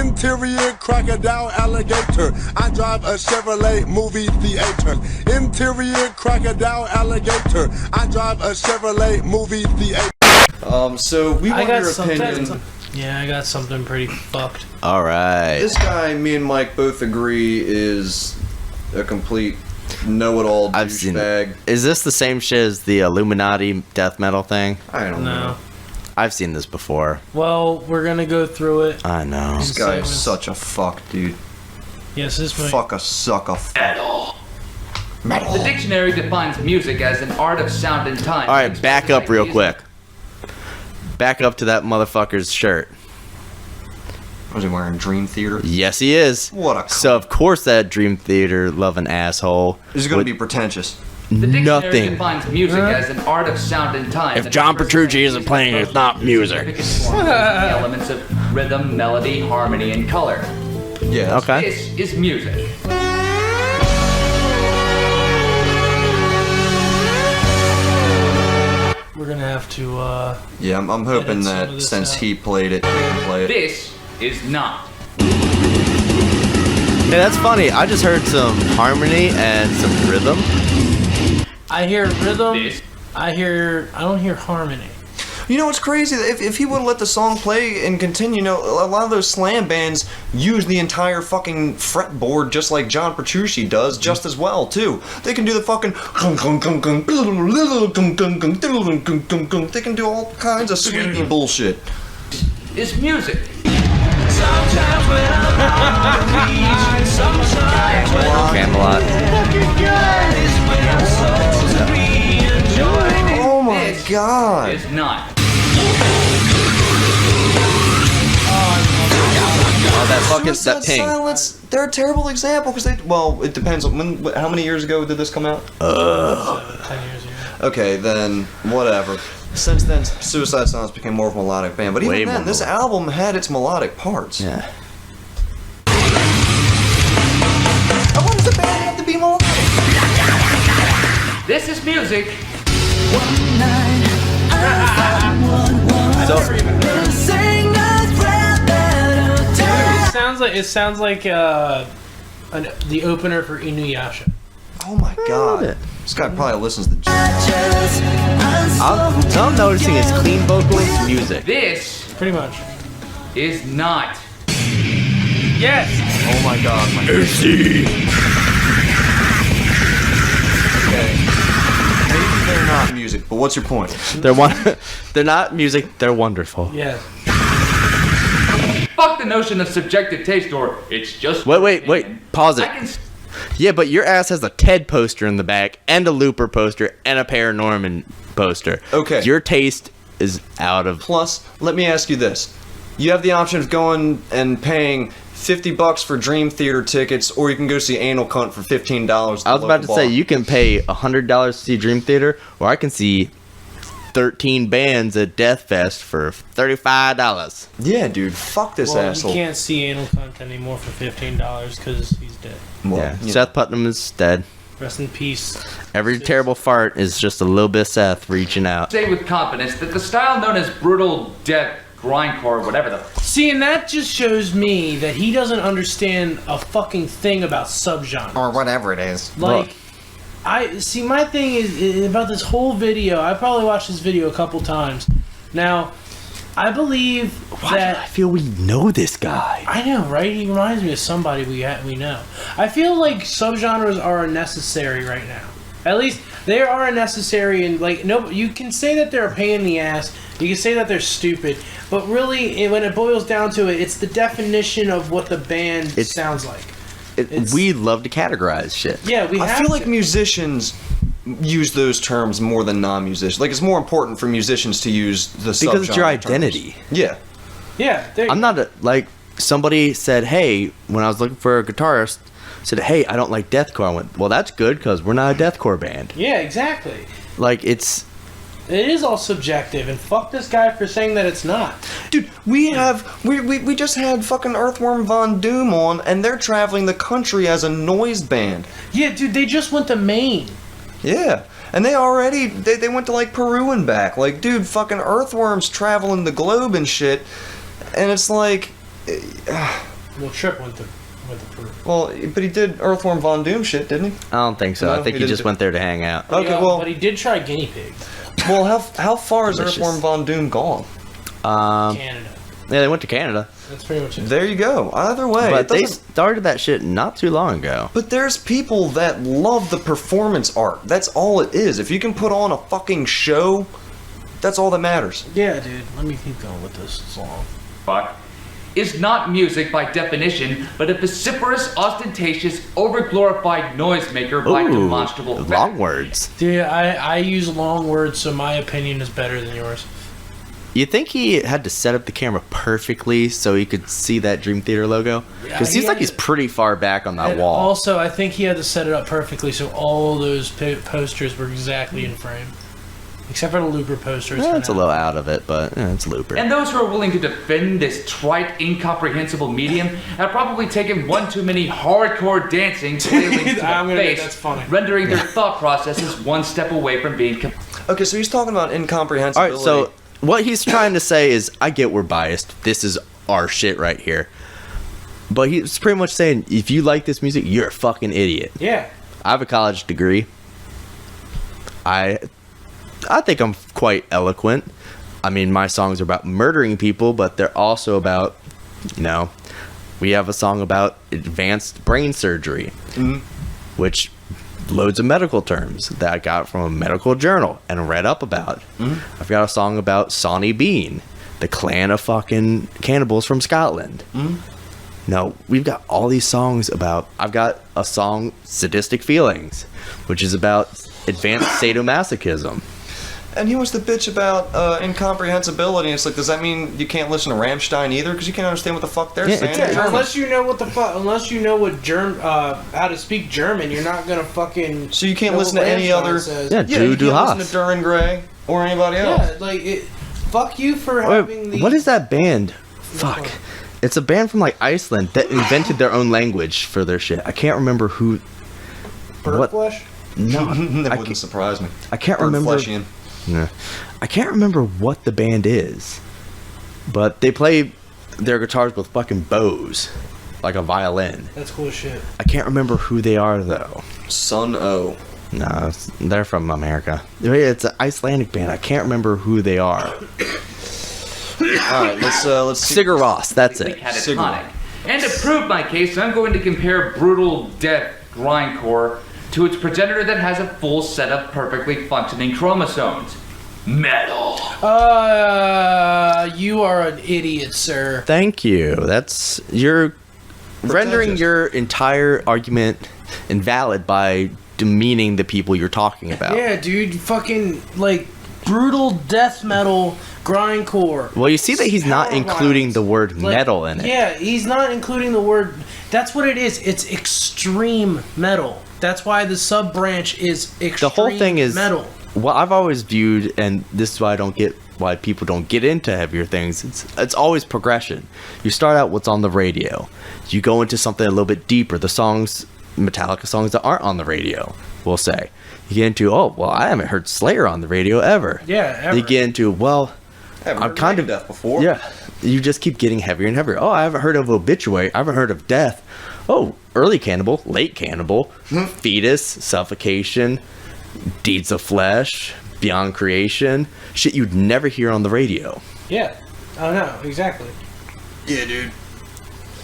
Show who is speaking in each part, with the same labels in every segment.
Speaker 1: Interior crocodile alligator. I drive a Chevrolet movie theater. Interior crocodile alligator. I drive a Chevrolet movie theater.
Speaker 2: So we want your opinion.
Speaker 3: Yeah, I got something pretty fucked.
Speaker 4: All right.
Speaker 2: This guy, me and Mike both agree, is a complete know-it-all douchebag.
Speaker 4: Is this the same shit as the Illuminati death metal thing?
Speaker 2: I don't know.
Speaker 4: I've seen this before.
Speaker 3: Well, we're gonna go through it.
Speaker 4: I know.
Speaker 2: This guy is such a fuck, dude.
Speaker 3: Yes, this might.
Speaker 2: Fuck a sucker.
Speaker 5: Metal. The dictionary defines music as an art of sound and time.
Speaker 4: All right, back up real quick. Back up to that motherfucker's shirt.
Speaker 2: Was he wearing Dream Theater?
Speaker 4: Yes, he is.
Speaker 2: What a
Speaker 4: So, of course, that Dream Theater loving asshole.
Speaker 2: This is going to be pretentious.
Speaker 5: The dictionary
Speaker 4: Nothing.
Speaker 5: defines music as an art of sound and time.
Speaker 4: If John Petrucci isn't playing, it's not music.
Speaker 5: The elements of rhythm, melody, harmony, and color.
Speaker 2: Yeah.
Speaker 4: Okay.
Speaker 5: This is music.
Speaker 3: We're gonna have to.
Speaker 2: Yeah, I'm hoping
Speaker 3: edit some
Speaker 2: that
Speaker 3: of this
Speaker 2: since
Speaker 3: out.
Speaker 2: he played it, he can play it.
Speaker 5: This is not.
Speaker 4: Hey, that's funny. I just heard some harmony and some rhythm.
Speaker 3: I hear rhythm.
Speaker 5: This.
Speaker 3: I don't hear harmony.
Speaker 2: You know what's crazy? If he would have let the song play and continue, you know, a lot of those slam bands use the entire fucking fretboard just like John Petrucci does, just as well too. They can do the fucking they can do all kinds of sweepy bullshit.
Speaker 5: Is music.
Speaker 4: Camelot.
Speaker 2: Oh my
Speaker 5: This
Speaker 2: god.
Speaker 5: is not.
Speaker 4: Oh, that fucking
Speaker 2: Suicide
Speaker 4: that ping.
Speaker 2: Silence, they're a terrible example because they, well, it depends on how many years ago did this come out?
Speaker 3: 10 years ago.
Speaker 2: Okay, then whatever. Since then, Suicide Silence became more of a melodic band, but even
Speaker 4: Way
Speaker 2: then,
Speaker 4: more
Speaker 2: this
Speaker 4: melodic.
Speaker 2: album had its melodic parts.
Speaker 4: Yeah.
Speaker 2: And why does the band have to be melodic?
Speaker 5: This is music.
Speaker 3: It sounds like the opener for Inuyasha.
Speaker 2: Oh my god. This guy probably listens to
Speaker 4: I'm noticing is clean vocals, music.
Speaker 5: This
Speaker 3: Pretty much.
Speaker 5: is not.
Speaker 3: Yes.
Speaker 2: Oh my god, my Okay. Maybe they're not music, but what's your point?
Speaker 4: They're not music. They're wonderful.
Speaker 3: Yes.
Speaker 5: Fuck the notion of subjective taste or it's just.
Speaker 4: Wait. Pause
Speaker 5: I
Speaker 4: it.
Speaker 5: can.
Speaker 4: Yeah, but your ass has a TED poster in the back, and a Looper poster, and a Paranorman poster.
Speaker 2: Okay.
Speaker 4: Your taste is out of.
Speaker 2: Plus, let me ask you this. You have the option of going and paying $50 for Dream Theater tickets, or you can go see Anal Cunt for $15.
Speaker 4: I was about to say you can pay $100 to see Dream Theater, or I can see 13 bands at Death Fest for $35.
Speaker 2: Yeah, dude, fuck this
Speaker 3: Well,
Speaker 2: asshole.
Speaker 3: you can't see Anal Cunt anymore for $15 because he's dead.
Speaker 2: Well,
Speaker 4: Yeah,
Speaker 2: you know.
Speaker 4: Seth Putnam is dead.
Speaker 3: Rest in peace.
Speaker 4: Every terrible fart is just a little bit of Seth reaching out.
Speaker 5: say with confidence that the style known as brutal death, grindcore, whatever the
Speaker 3: See, and that just shows me that he doesn't understand a fucking thing about subgenre.
Speaker 2: Or whatever it is.
Speaker 3: Like, I see. My thing is about this whole video. I probably watched this video a couple times. Now, I believe
Speaker 4: Why do I
Speaker 3: that
Speaker 4: feel we know this guy?
Speaker 3: I know, right? He reminds me of somebody we know. I feel like subgenres are necessary right now. At least they are necessary, and like no, you can say that they're a pain in the ass. You can say that they're stupid, but really, when it boils down to it, it's the definition of what the band sounds like.
Speaker 4: We love to categorize shit.
Speaker 3: Yeah, we have
Speaker 2: I feel
Speaker 3: to.
Speaker 2: like musicians use those terms more than non-musicians. Like, it's more important for musicians to use the
Speaker 4: Because it's your
Speaker 2: subgenre terms.
Speaker 4: identity.
Speaker 2: Yeah.
Speaker 3: Yeah,
Speaker 4: I'm not like somebody said, hey, when I was looking for a guitarist, said, hey, I don't like deathcore. I went, well, that's good because we're not a deathcore band.
Speaker 3: Yeah, exactly.
Speaker 4: Like it
Speaker 3: is all subjective, and fuck this guy for saying that it's not.
Speaker 2: Dude, we just had fucking Earthworm Von Doom on, and they're traveling the country as a noise band.
Speaker 3: Yeah, dude, they just went to Maine.
Speaker 2: Yeah. And they already, they went to like Peru and back. Like, dude, fucking Earthworm's traveling the globe and shit. And it's like,
Speaker 3: Well, Trip went to Peru.
Speaker 2: Well, but he did Earthworm Von Doom shit, didn't he?
Speaker 4: I don't think so.
Speaker 2: No,
Speaker 4: I think
Speaker 2: he
Speaker 4: he just
Speaker 2: didn't
Speaker 4: went there to hang out.
Speaker 2: Okay,
Speaker 3: Yeah,
Speaker 2: well,
Speaker 3: but he did try guinea pig.
Speaker 2: well, how far is
Speaker 4: Delicious.
Speaker 2: Earthworm Von Doom gone?
Speaker 3: Canada.
Speaker 4: Yeah, they went to Canada.
Speaker 3: That's pretty much it.
Speaker 2: There you go. Either way,
Speaker 4: But
Speaker 2: it
Speaker 4: they
Speaker 2: doesn't-
Speaker 4: started that shit not too long ago.
Speaker 2: But there's people that love the performance art. That's all it is. If you can put on a fucking show, that's all that matters.
Speaker 3: Yeah, dude. Let me keep going with this song.
Speaker 5: Fuck. Is not music by definition, but a vociferous, ostentatious, overglorified noisemaker by demonstrable fact.
Speaker 4: long words.
Speaker 3: Dude, I use long words, so my opinion is better than yours.
Speaker 4: You think he had to set up the camera perfectly so he could see that Dream Theater logo? Because
Speaker 3: he
Speaker 4: seems like
Speaker 3: had
Speaker 4: he's
Speaker 3: to-
Speaker 4: pretty far back on that
Speaker 3: And
Speaker 4: wall.
Speaker 3: also, I think he had to set it up perfectly so all those posters were exactly in frame. Except for the Looper poster.
Speaker 4: It's a little out of it, but it's Looper.
Speaker 5: And those who are willing to defend this trite, incomprehensible medium have probably taken one too many hardcore dancing flailings to
Speaker 3: I'm
Speaker 5: the
Speaker 3: gonna-
Speaker 5: face,
Speaker 3: that's funny.
Speaker 5: rendering their thought processes one step away from being
Speaker 2: Okay, so he's talking about incomprehensibility.
Speaker 4: All right, so what he's trying to say is, I get we're biased. This is our shit right here. But he's pretty much saying, if you like this music, you're a fucking idiot.
Speaker 3: Yeah.
Speaker 4: I have a college degree. I think I'm quite eloquent. I mean, my songs are about murdering people, but they're also about, we have a song about advanced brain surgery, which loads of medical terms that I got from a medical journal and read up about. I've got a song about Sawney Bean, the clan of fucking cannibals from Scotland. No, we've got all these songs about. I've got a song, Sadistic Feelings, which is about advanced sadomasochism.
Speaker 2: And he wants to bitch about incomprehensibility. It's like, does that mean you can't listen to Rammstein either? Because you can't understand what the fuck they're saying.
Speaker 4: it's-
Speaker 2: in German.
Speaker 3: Unless you know what how to speak German, you're not gonna fucking.
Speaker 2: So you can't
Speaker 3: know
Speaker 2: listen
Speaker 3: what
Speaker 2: to any
Speaker 3: Rammstein
Speaker 2: other.
Speaker 3: says.
Speaker 4: Yeah,
Speaker 2: Yeah, you
Speaker 4: Du
Speaker 2: can't listen
Speaker 4: hast.
Speaker 2: to Duran Gray or anybody else.
Speaker 3: Yeah, like fuck you for having the.
Speaker 4: What is that band? Fuck. It's a band from like Iceland that invented their own language for their shit. I can't remember who.
Speaker 3: Bird flesh?
Speaker 4: No,
Speaker 2: That
Speaker 4: I
Speaker 2: wouldn't surprise me.
Speaker 4: can't remember.
Speaker 2: Birdfleshian.
Speaker 4: Yeah. I can't remember what the band is, but they play their guitars with fucking bows, like a violin.
Speaker 3: That's cool as shit.
Speaker 4: I can't remember who they are though.
Speaker 2: Sun O.
Speaker 4: No, they're from America. It's an Icelandic band. I can't remember who they are.
Speaker 2: All right, let's see.
Speaker 4: Sigur Rós, that's it.
Speaker 5: catatonic. And to prove my case, I'm going to compare brutal death grindcore to its progenitor that has a full set of perfectly functioning chromosomes. Metal.
Speaker 3: You are an idiot, sir.
Speaker 4: Thank you. That's you're rendering
Speaker 2: Pretentious.
Speaker 4: your entire argument invalid by demeaning the people you're talking about.
Speaker 3: Yeah, dude, fucking like brutal death metal grindcore.
Speaker 4: Well, you see that he's not
Speaker 3: Power
Speaker 4: including
Speaker 3: violence.
Speaker 4: the word
Speaker 3: Like,
Speaker 4: metal in it.
Speaker 3: Yeah, he's not including the word. That's what it is. It's extreme metal. That's why the sub branch is extreme
Speaker 4: The whole thing is
Speaker 3: metal.
Speaker 4: what I've always viewed, and this is why I don't get why people don't get into heavier things. It's always progression. You start out what's on the radio. You go into something a little bit deeper. The songs, Metallica songs that aren't on the radio, we'll say. You get into, I haven't heard Slayer on the radio ever.
Speaker 3: Yeah, ever.
Speaker 4: You get into,
Speaker 2: Haven't
Speaker 4: I'm
Speaker 2: heard
Speaker 4: kind of
Speaker 2: Death before.
Speaker 4: Yeah, you just keep getting heavier and heavier. Oh, I haven't heard of Obituary. I haven't heard of Death. Oh, early Cannibal, late Cannibal, Fetus, Suffocation, Deeds of Flesh, Beyond Creation. Shit you'd never hear on the radio.
Speaker 3: Yeah. Oh no, exactly.
Speaker 2: Yeah, dude.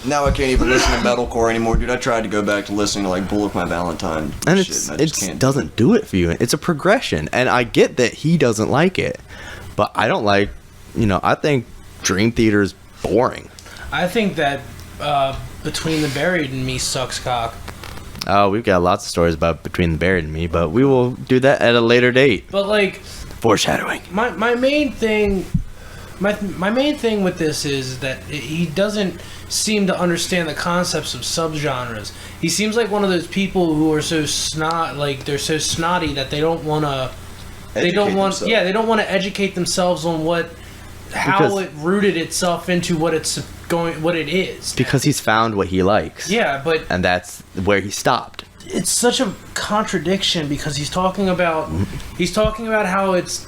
Speaker 2: Now I can't even listen to metalcore anymore, dude. I tried to go back to listening to like Bullock My Valentine
Speaker 4: And
Speaker 2: shit, and I just
Speaker 4: it
Speaker 2: can't.
Speaker 4: doesn't do it for you. It's a progression. And I get that he doesn't like it. But I don't like, I think Dream Theater is boring.
Speaker 3: I think that Between the Buried and Me sucks cock.
Speaker 4: Oh, we've got lots of stories about Between the Buried and Me, but we will do that at a later date.
Speaker 3: But like
Speaker 4: Foreshadowing.
Speaker 3: my main thing my main thing with this is that he doesn't seem to understand the concepts of subgenres. He seems like one of those people who are so they're so snotty that they don't want to they don't want to educate themselves on how
Speaker 4: Because-
Speaker 3: it rooted itself into what it is.
Speaker 4: Because he's found what he likes.
Speaker 3: Yeah, but
Speaker 4: And that's where he stopped.
Speaker 3: it's such a contradiction because he's talking about how it's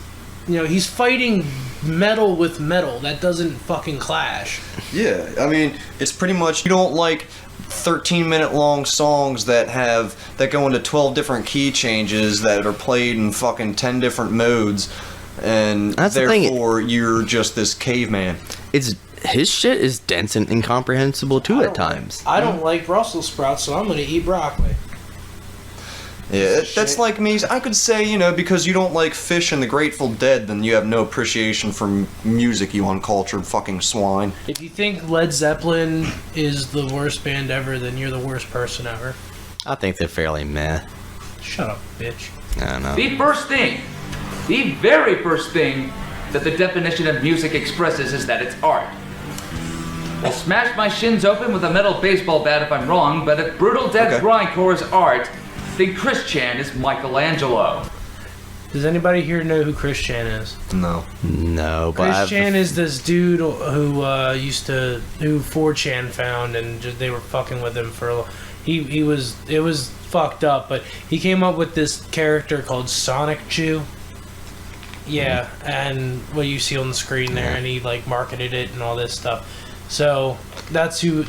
Speaker 3: he's fighting metal with metal. That doesn't fucking clash.
Speaker 2: Yeah, I mean, it's pretty much, you don't like 13-minute long songs that go into 12 different key changes that are played in fucking 10 different modes, and therefore you're just this caveman.
Speaker 4: His shit is dense and incomprehensible too at times.
Speaker 3: I don't like Brussels sprouts, so I'm gonna eat broccoli.
Speaker 2: Yeah, that's like me. I could say, because you don't like Fish and the Grateful Dead, then you have no appreciation for music, you uncultured fucking swine.
Speaker 3: If you think Led Zeppelin is the worst band ever, then you're the worst person ever.
Speaker 4: I think they're fairly meh.
Speaker 3: Shut up, bitch.
Speaker 4: I don't know.
Speaker 5: The very first thing that the definition of music expresses is that it's art. I'll smash my shins open with a metal baseball bat if I'm wrong, but if Brutal Death Grindcore is art, then Chris Chan is Michelangelo.
Speaker 3: Does anybody here know who Chris Chan is?
Speaker 2: No.
Speaker 4: No, but
Speaker 3: Chris Chan is this dude who 4chan found, and they were fucking with him for a little. It was fucked up, but he came up with this character called Sonic Jew. Yeah, and what you see on the screen there, and he like marketed it and all this stuff. So that's who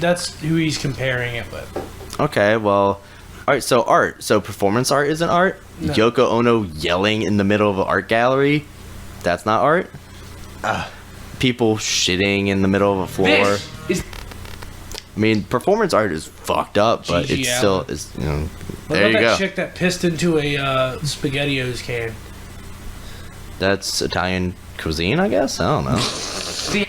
Speaker 3: he's comparing it with.
Speaker 4: Okay, well, alright, so art. So performance art isn't art?
Speaker 3: No.
Speaker 4: Yoko Ono yelling in the middle of an art gallery? That's not art? People shitting in the middle of a floor?
Speaker 5: This is...
Speaker 4: I mean, performance art is fucked up, but
Speaker 3: Gigi
Speaker 4: it
Speaker 3: Allen.
Speaker 4: still is,
Speaker 3: What
Speaker 4: there
Speaker 3: about
Speaker 4: you
Speaker 3: that
Speaker 4: go.
Speaker 3: chick that pissed into a SpaghettiOs can?
Speaker 4: That's Italian cuisine, I guess? I don't know.
Speaker 5: the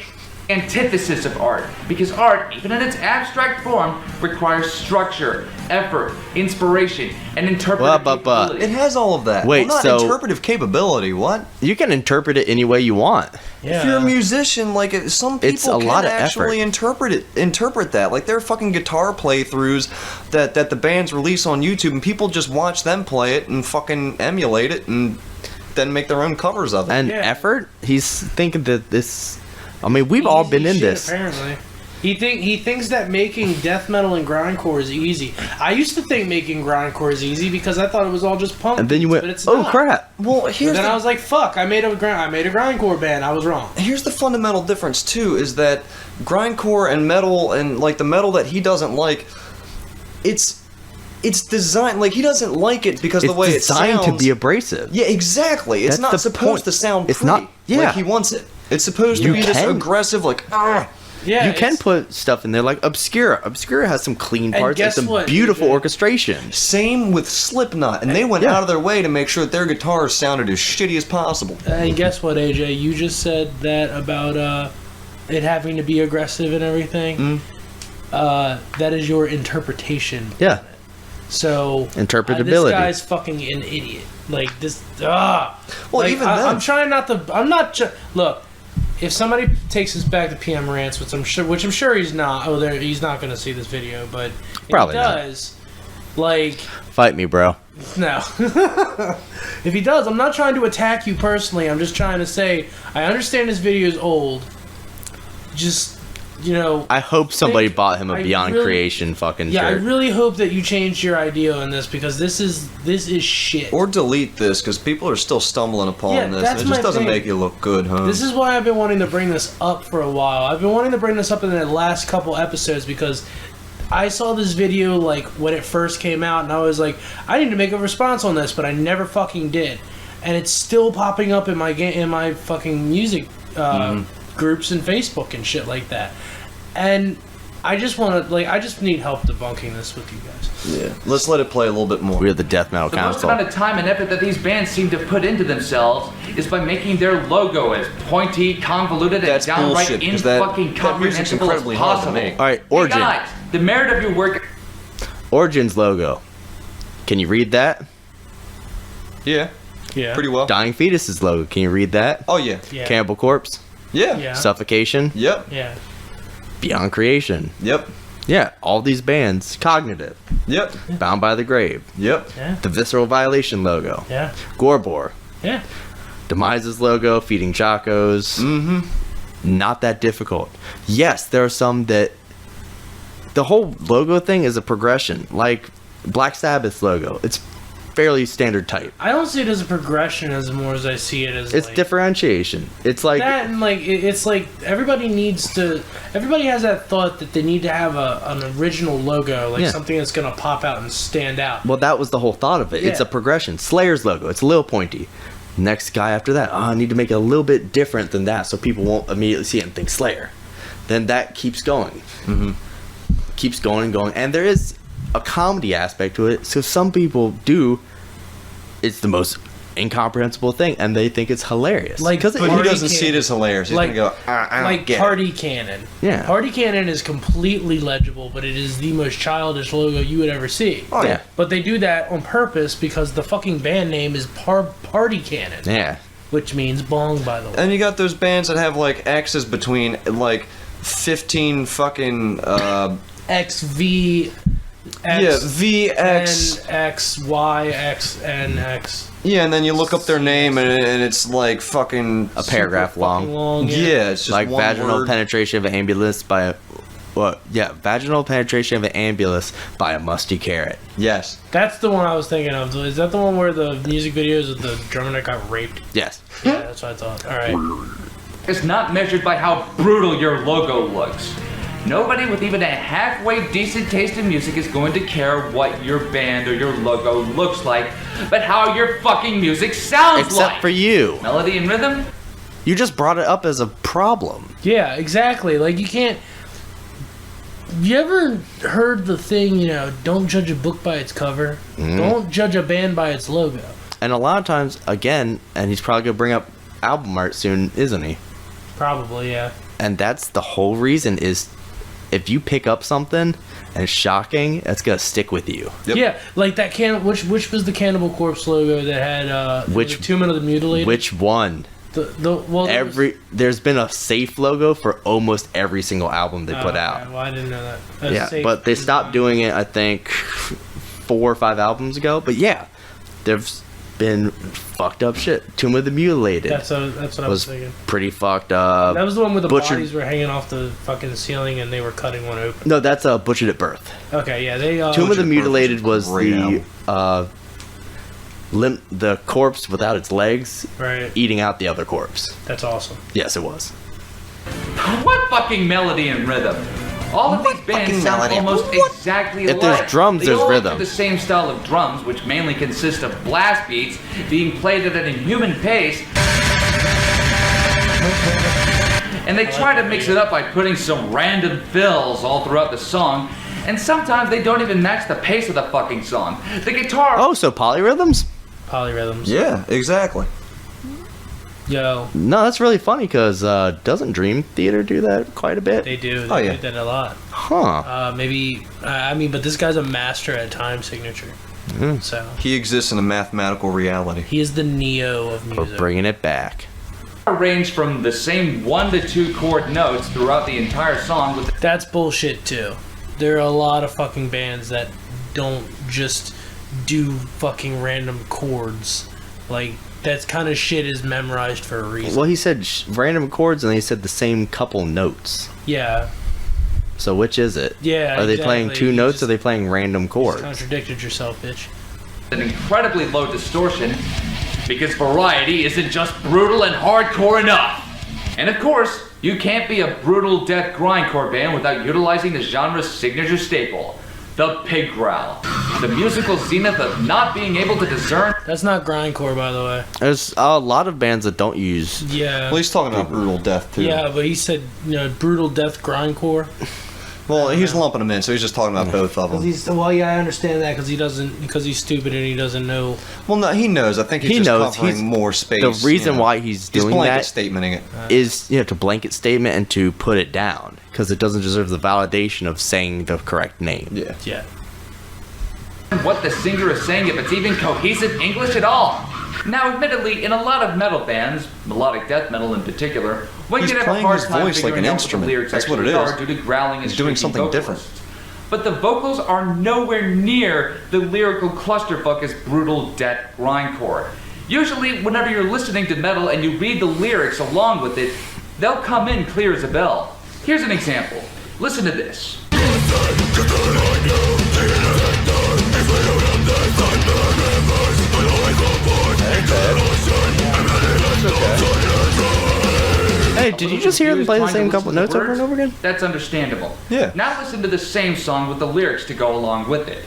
Speaker 5: antithesis of art, because art, even in its abstract form, requires structure, effort, inspiration, and interpretive capability.
Speaker 2: It has all of that.
Speaker 4: Wait,
Speaker 2: not
Speaker 4: so-
Speaker 2: interpretive capability, what?
Speaker 4: You can interpret it any way you want.
Speaker 3: Yeah.
Speaker 2: If you're a musician, like some people
Speaker 4: It's a
Speaker 2: can
Speaker 4: lot of
Speaker 2: actually interpret that. Like there are fucking guitar playthroughs that the bands release on YouTube, and people just watch them play it and fucking emulate it, and then make their own covers of it.
Speaker 4: And
Speaker 3: Yeah.
Speaker 4: effort? He's thinking that this... I mean, we've all been in
Speaker 3: Easy
Speaker 4: this.
Speaker 3: shit, apparently. He thinks that making death metal and grindcore is easy. I used to think making grindcore is easy because I thought it was all just punk.
Speaker 4: And then you
Speaker 3: beats,
Speaker 4: went,
Speaker 3: but it's
Speaker 4: oh
Speaker 3: not.
Speaker 4: crap.
Speaker 2: Well,
Speaker 3: But
Speaker 2: here's
Speaker 3: then I was like, fuck! I made a grindcore band. I was wrong.
Speaker 2: Here's the fundamental difference too: is that grindcore and metal, and like the metal that he doesn't like, it's designed like he doesn't like it because
Speaker 4: It's
Speaker 2: the way it
Speaker 4: designed
Speaker 2: sounds.
Speaker 4: to be abrasive.
Speaker 2: Yeah, exactly. It's
Speaker 4: That's
Speaker 2: not
Speaker 4: the
Speaker 2: supposed
Speaker 4: point.
Speaker 2: to sound
Speaker 4: It's
Speaker 2: pretty.
Speaker 4: not- yeah.
Speaker 2: Like he wants it. It's supposed to
Speaker 4: You
Speaker 2: be this
Speaker 4: can-
Speaker 2: aggressive, like
Speaker 3: Yeah,
Speaker 4: You can
Speaker 3: it's-
Speaker 4: put stuff in there like Obscura. Obscura has some clean
Speaker 3: And
Speaker 4: parts and
Speaker 3: guess
Speaker 4: some
Speaker 3: what,
Speaker 4: beautiful
Speaker 3: DJ?
Speaker 4: orchestration.
Speaker 2: Same with Slipknot, and they went
Speaker 4: Yeah.
Speaker 2: out of their way to make sure that their guitars sounded as shitty as possible.
Speaker 3: And guess what, AJ? You just said that about it having to be aggressive and everything. That is your interpretation.
Speaker 4: Yeah.
Speaker 3: So
Speaker 4: Interpretability.
Speaker 3: this guy's fucking an idiot. Like this.
Speaker 2: Well,
Speaker 3: Like,
Speaker 2: even then,
Speaker 3: I'm trying not to. I'm not. Look, if somebody takes us back to PMRants, which I'm sure he's not. Oh, he's not going to see this video, but if
Speaker 4: Probably
Speaker 3: he
Speaker 4: not.
Speaker 3: does, like,
Speaker 4: Fight me, bro.
Speaker 3: no. If he does, I'm not trying to attack you personally. I'm just trying to say I understand this video is old. Just,
Speaker 4: I hope somebody
Speaker 3: think-
Speaker 4: bought him a
Speaker 3: I
Speaker 4: Beyond
Speaker 3: really-
Speaker 4: Creation fucking
Speaker 3: yeah, I
Speaker 4: shirt.
Speaker 3: really hope that you changed your idea on this because this is shit.
Speaker 2: or delete this because people are still stumbling upon
Speaker 3: Yeah,
Speaker 2: this.
Speaker 3: that's
Speaker 2: And it just
Speaker 3: my
Speaker 2: doesn't
Speaker 3: thing.
Speaker 2: make you look good, huh?
Speaker 3: This is why I've been wanting to bring this up for a while. I've been wanting to bring this up in the last couple episodes because I saw this video like when it first came out, and I was like, I need to make a response on this, but I never fucking did. And it's still popping up in my fucking music groups and Facebook and shit like that. And I just want to I just need help debunking this with you guys.
Speaker 2: Yeah. Let's let it play a little bit more.
Speaker 4: We're the Death Metal
Speaker 5: The most
Speaker 4: Council.
Speaker 5: amount of time and effort that these bands seem to put into themselves is by making their logo as pointy, convoluted,
Speaker 2: That's
Speaker 5: and downright
Speaker 2: bullshit, 'cause that
Speaker 5: fucking
Speaker 2: music's
Speaker 5: comprehensible as
Speaker 2: incredibly hard to
Speaker 5: possible.
Speaker 2: make.
Speaker 4: All right,
Speaker 5: Hey
Speaker 4: Origin.
Speaker 5: guys, the merit of your work.
Speaker 4: Origin's logo. Can you read that?
Speaker 2: Yeah.
Speaker 3: Yeah.
Speaker 2: Pretty well.
Speaker 4: Dying Fetus's logo. Can you read that?
Speaker 2: Oh yeah.
Speaker 3: Yeah.
Speaker 4: Cannibal Corpse.
Speaker 2: Yeah.
Speaker 3: Yeah.
Speaker 4: Suffocation.
Speaker 2: Yep.
Speaker 3: Yeah.
Speaker 4: Beyond Creation.
Speaker 2: Yep.
Speaker 4: Yeah, all these bands. Cognitive.
Speaker 2: Yep.
Speaker 4: Bound by the Grave.
Speaker 2: Yep.
Speaker 3: Yeah.
Speaker 4: The Visceral Violation logo.
Speaker 3: Yeah.
Speaker 4: Gorebore.
Speaker 3: Yeah.
Speaker 4: Demise's logo. Feeding Chacos. Not that difficult. Yes, there are some that... The whole logo thing is a progression. Like Black Sabbath's logo. It's fairly standard type.
Speaker 3: I don't see it as a progression as more as I see it as
Speaker 4: It's
Speaker 3: like,
Speaker 4: differentiation. It's like
Speaker 3: that, and like it's like everybody has that thought that they need to have an original logo, like something that's gonna pop out and stand out.
Speaker 4: well, that was the whole thought of it. It's a progression. Slayer's logo. It's a little pointy. Next guy after that, I need to make it a little bit different than that, so people won't immediately see it and think Slayer. Then that keeps going. Keeps going and going, and there is a comedy aspect to it. So some people do. It's the most incomprehensible thing, and they think it's hilarious.
Speaker 3: Like,
Speaker 2: But he doesn't see it as hilarious. He's
Speaker 3: like,
Speaker 2: gonna go, I don't get
Speaker 3: Party
Speaker 2: it.
Speaker 3: Cannon.
Speaker 4: Yeah.
Speaker 3: Party Cannon is completely legible, but it is the most childish logo you would ever see.
Speaker 2: Oh, yeah.
Speaker 3: But they do that on purpose because the fucking band name is Party Cannon.
Speaker 4: Yeah.
Speaker 3: Which means bong, by the way.
Speaker 2: And you got those bands that have like X's between like 15 fucking
Speaker 3: XV.
Speaker 2: VX.
Speaker 3: X, Y, X, N, X.
Speaker 2: Yeah, and then you look up their name and it's like fucking
Speaker 4: A paragraph
Speaker 3: Fucking
Speaker 4: long.
Speaker 2: Yeah, it's just
Speaker 4: Like
Speaker 2: one
Speaker 4: vaginal
Speaker 2: word.
Speaker 4: penetration of an ambulance by a. What? Yeah, vaginal penetration of an ambulance by a musty carrot.
Speaker 2: Yes.
Speaker 3: That's the one I was thinking of. Is that the one where the music videos of the drummer that got raped?
Speaker 4: Yes.
Speaker 3: Yeah, that's what I thought. Alright.
Speaker 5: It's not measured by how brutal your logo looks. Nobody with even a halfway decent taste in music is going to care what your band or your logo looks like, but how your fucking music sounds like.
Speaker 4: Except for you.
Speaker 5: Melody and rhythm?
Speaker 4: You just brought it up as a problem.
Speaker 3: Yeah, exactly. Like, you can't. You ever heard the thing, don't judge a book by its cover? Don't judge a band by its logo.
Speaker 4: And a lot of times, again, and he's probably going to bring up album art soon, isn't he?
Speaker 3: Probably, yeah.
Speaker 4: And that's the whole reason is if you pick up something and it's shocking, that's going to stick with you.
Speaker 2: Yep.
Speaker 3: Yeah, like that which was the Cannibal Corpse logo that had
Speaker 4: Which-
Speaker 3: the Tomb of the Mutilated?
Speaker 4: Which one? There's been a safe logo for almost every single album they put out.
Speaker 3: Well, I didn't know that.
Speaker 4: Yeah,
Speaker 3: Safe
Speaker 4: but they
Speaker 3: design.
Speaker 4: stopped doing it, I think, 4 or 5 albums ago. But yeah, there's been fucked up shit. Tomb of the Mutilated
Speaker 3: That's what I was
Speaker 4: was
Speaker 3: thinking.
Speaker 4: pretty fucked up.
Speaker 3: That was the one where the
Speaker 4: Butchered-
Speaker 3: bodies were hanging off the fucking ceiling and they were cutting one open.
Speaker 4: No, that's Butchered at Birth.
Speaker 3: Okay, yeah, they.
Speaker 4: Tomb of the
Speaker 2: Butchered at Birth
Speaker 4: Mutilated
Speaker 2: was
Speaker 4: was
Speaker 2: a great
Speaker 4: the corpse without its legs
Speaker 3: right.
Speaker 4: eating out the other corpse.
Speaker 3: That's awesome.
Speaker 4: Yes, it was.
Speaker 5: What fucking melody and rhythm? All of these bands sound almost exactly alike.
Speaker 4: If there's drums,
Speaker 5: they
Speaker 4: there's
Speaker 5: all
Speaker 4: rhythm.
Speaker 5: have the same style of drums, which mainly consist of blast beats being played at an inhuman pace. And they try to mix it up by putting some random fills all throughout the song. And sometimes they don't even match the pace of the fucking song. The guitar...
Speaker 4: Oh, so polyrhythms?
Speaker 3: Polyrhythms.
Speaker 2: Yeah, exactly.
Speaker 3: Yo,
Speaker 4: No, that's really funny because doesn't Dream Theater do that quite a bit?
Speaker 3: they do. They
Speaker 2: Oh, yeah.
Speaker 3: do that a lot.
Speaker 4: Huh.
Speaker 3: But this guy's a master at time signature. So
Speaker 2: He exists in a mathematical reality.
Speaker 3: he is the Neo of
Speaker 4: We're
Speaker 3: music.
Speaker 4: bringing it back.
Speaker 5: range from the same 1 to 2 chord notes throughout the entire song with
Speaker 3: That's bullshit too. There are a lot of fucking bands that don't just do fucking random chords. Like, that kind of shit is memorized for a reason.
Speaker 4: Well, he said random chords and he said the same couple notes.
Speaker 3: Yeah.
Speaker 4: So which is it?
Speaker 3: Yeah,
Speaker 4: Are they playing
Speaker 3: exactly.
Speaker 4: 2
Speaker 3: You
Speaker 4: notes
Speaker 3: just-
Speaker 4: or are they playing random
Speaker 3: You
Speaker 4: chords?
Speaker 3: contradicted yourself, bitch.
Speaker 5: an incredibly low distortion, because variety isn't just brutal and hardcore enough. And of course, you can't be a brutal death grindcore band without utilizing the genre's signature staple, the pig growl. The musical zenith of not being able to discern.
Speaker 3: That's not grindcore, by the way.
Speaker 4: There's a lot of bands that don't use.
Speaker 3: Yeah.
Speaker 2: Well, he's talking about brutal death too.
Speaker 3: Yeah, but he said, brutal death grindcore.
Speaker 2: Well, he's lumping them in, so he's just talking about both of them.
Speaker 3: I understand that because he's stupid and he doesn't know.
Speaker 2: Well, no, he knows. I think he's
Speaker 4: He
Speaker 2: just
Speaker 4: knows.
Speaker 2: covering
Speaker 4: He's-
Speaker 2: more space.
Speaker 4: The reason why he's doing
Speaker 2: blanket
Speaker 4: that
Speaker 2: statementing it.
Speaker 4: is to blanket statement and to put it down because it doesn't deserve the validation of saying the correct name.
Speaker 2: Yeah.
Speaker 3: Yeah.
Speaker 5: What the singer is saying, if it's even cohesive English at all. Now, admittedly, in a lot of metal bands, melodic death metal in particular, one
Speaker 2: He's
Speaker 5: can have a
Speaker 2: playing
Speaker 5: hard
Speaker 2: his
Speaker 5: time
Speaker 2: voice like
Speaker 5: figuring
Speaker 2: an
Speaker 5: out what the
Speaker 2: instrument.
Speaker 5: lyrics
Speaker 2: That's what
Speaker 5: actually
Speaker 2: it is.
Speaker 5: are due to growling and
Speaker 2: He's doing
Speaker 5: shrieking
Speaker 2: something
Speaker 5: vocalists. But the vocals are nowhere near the lyrical clusterfuck as brutal death grindcore. Usually, whenever you're listening to metal and you read the lyrics along with it, they'll come in clear as a bell. Here's an example. Listen to this.
Speaker 4: Hey, did you just hear them play the same couple notes over and over again?
Speaker 5: That's understandable.
Speaker 2: Yeah.
Speaker 5: Now listen to the same song with the lyrics to go along with it.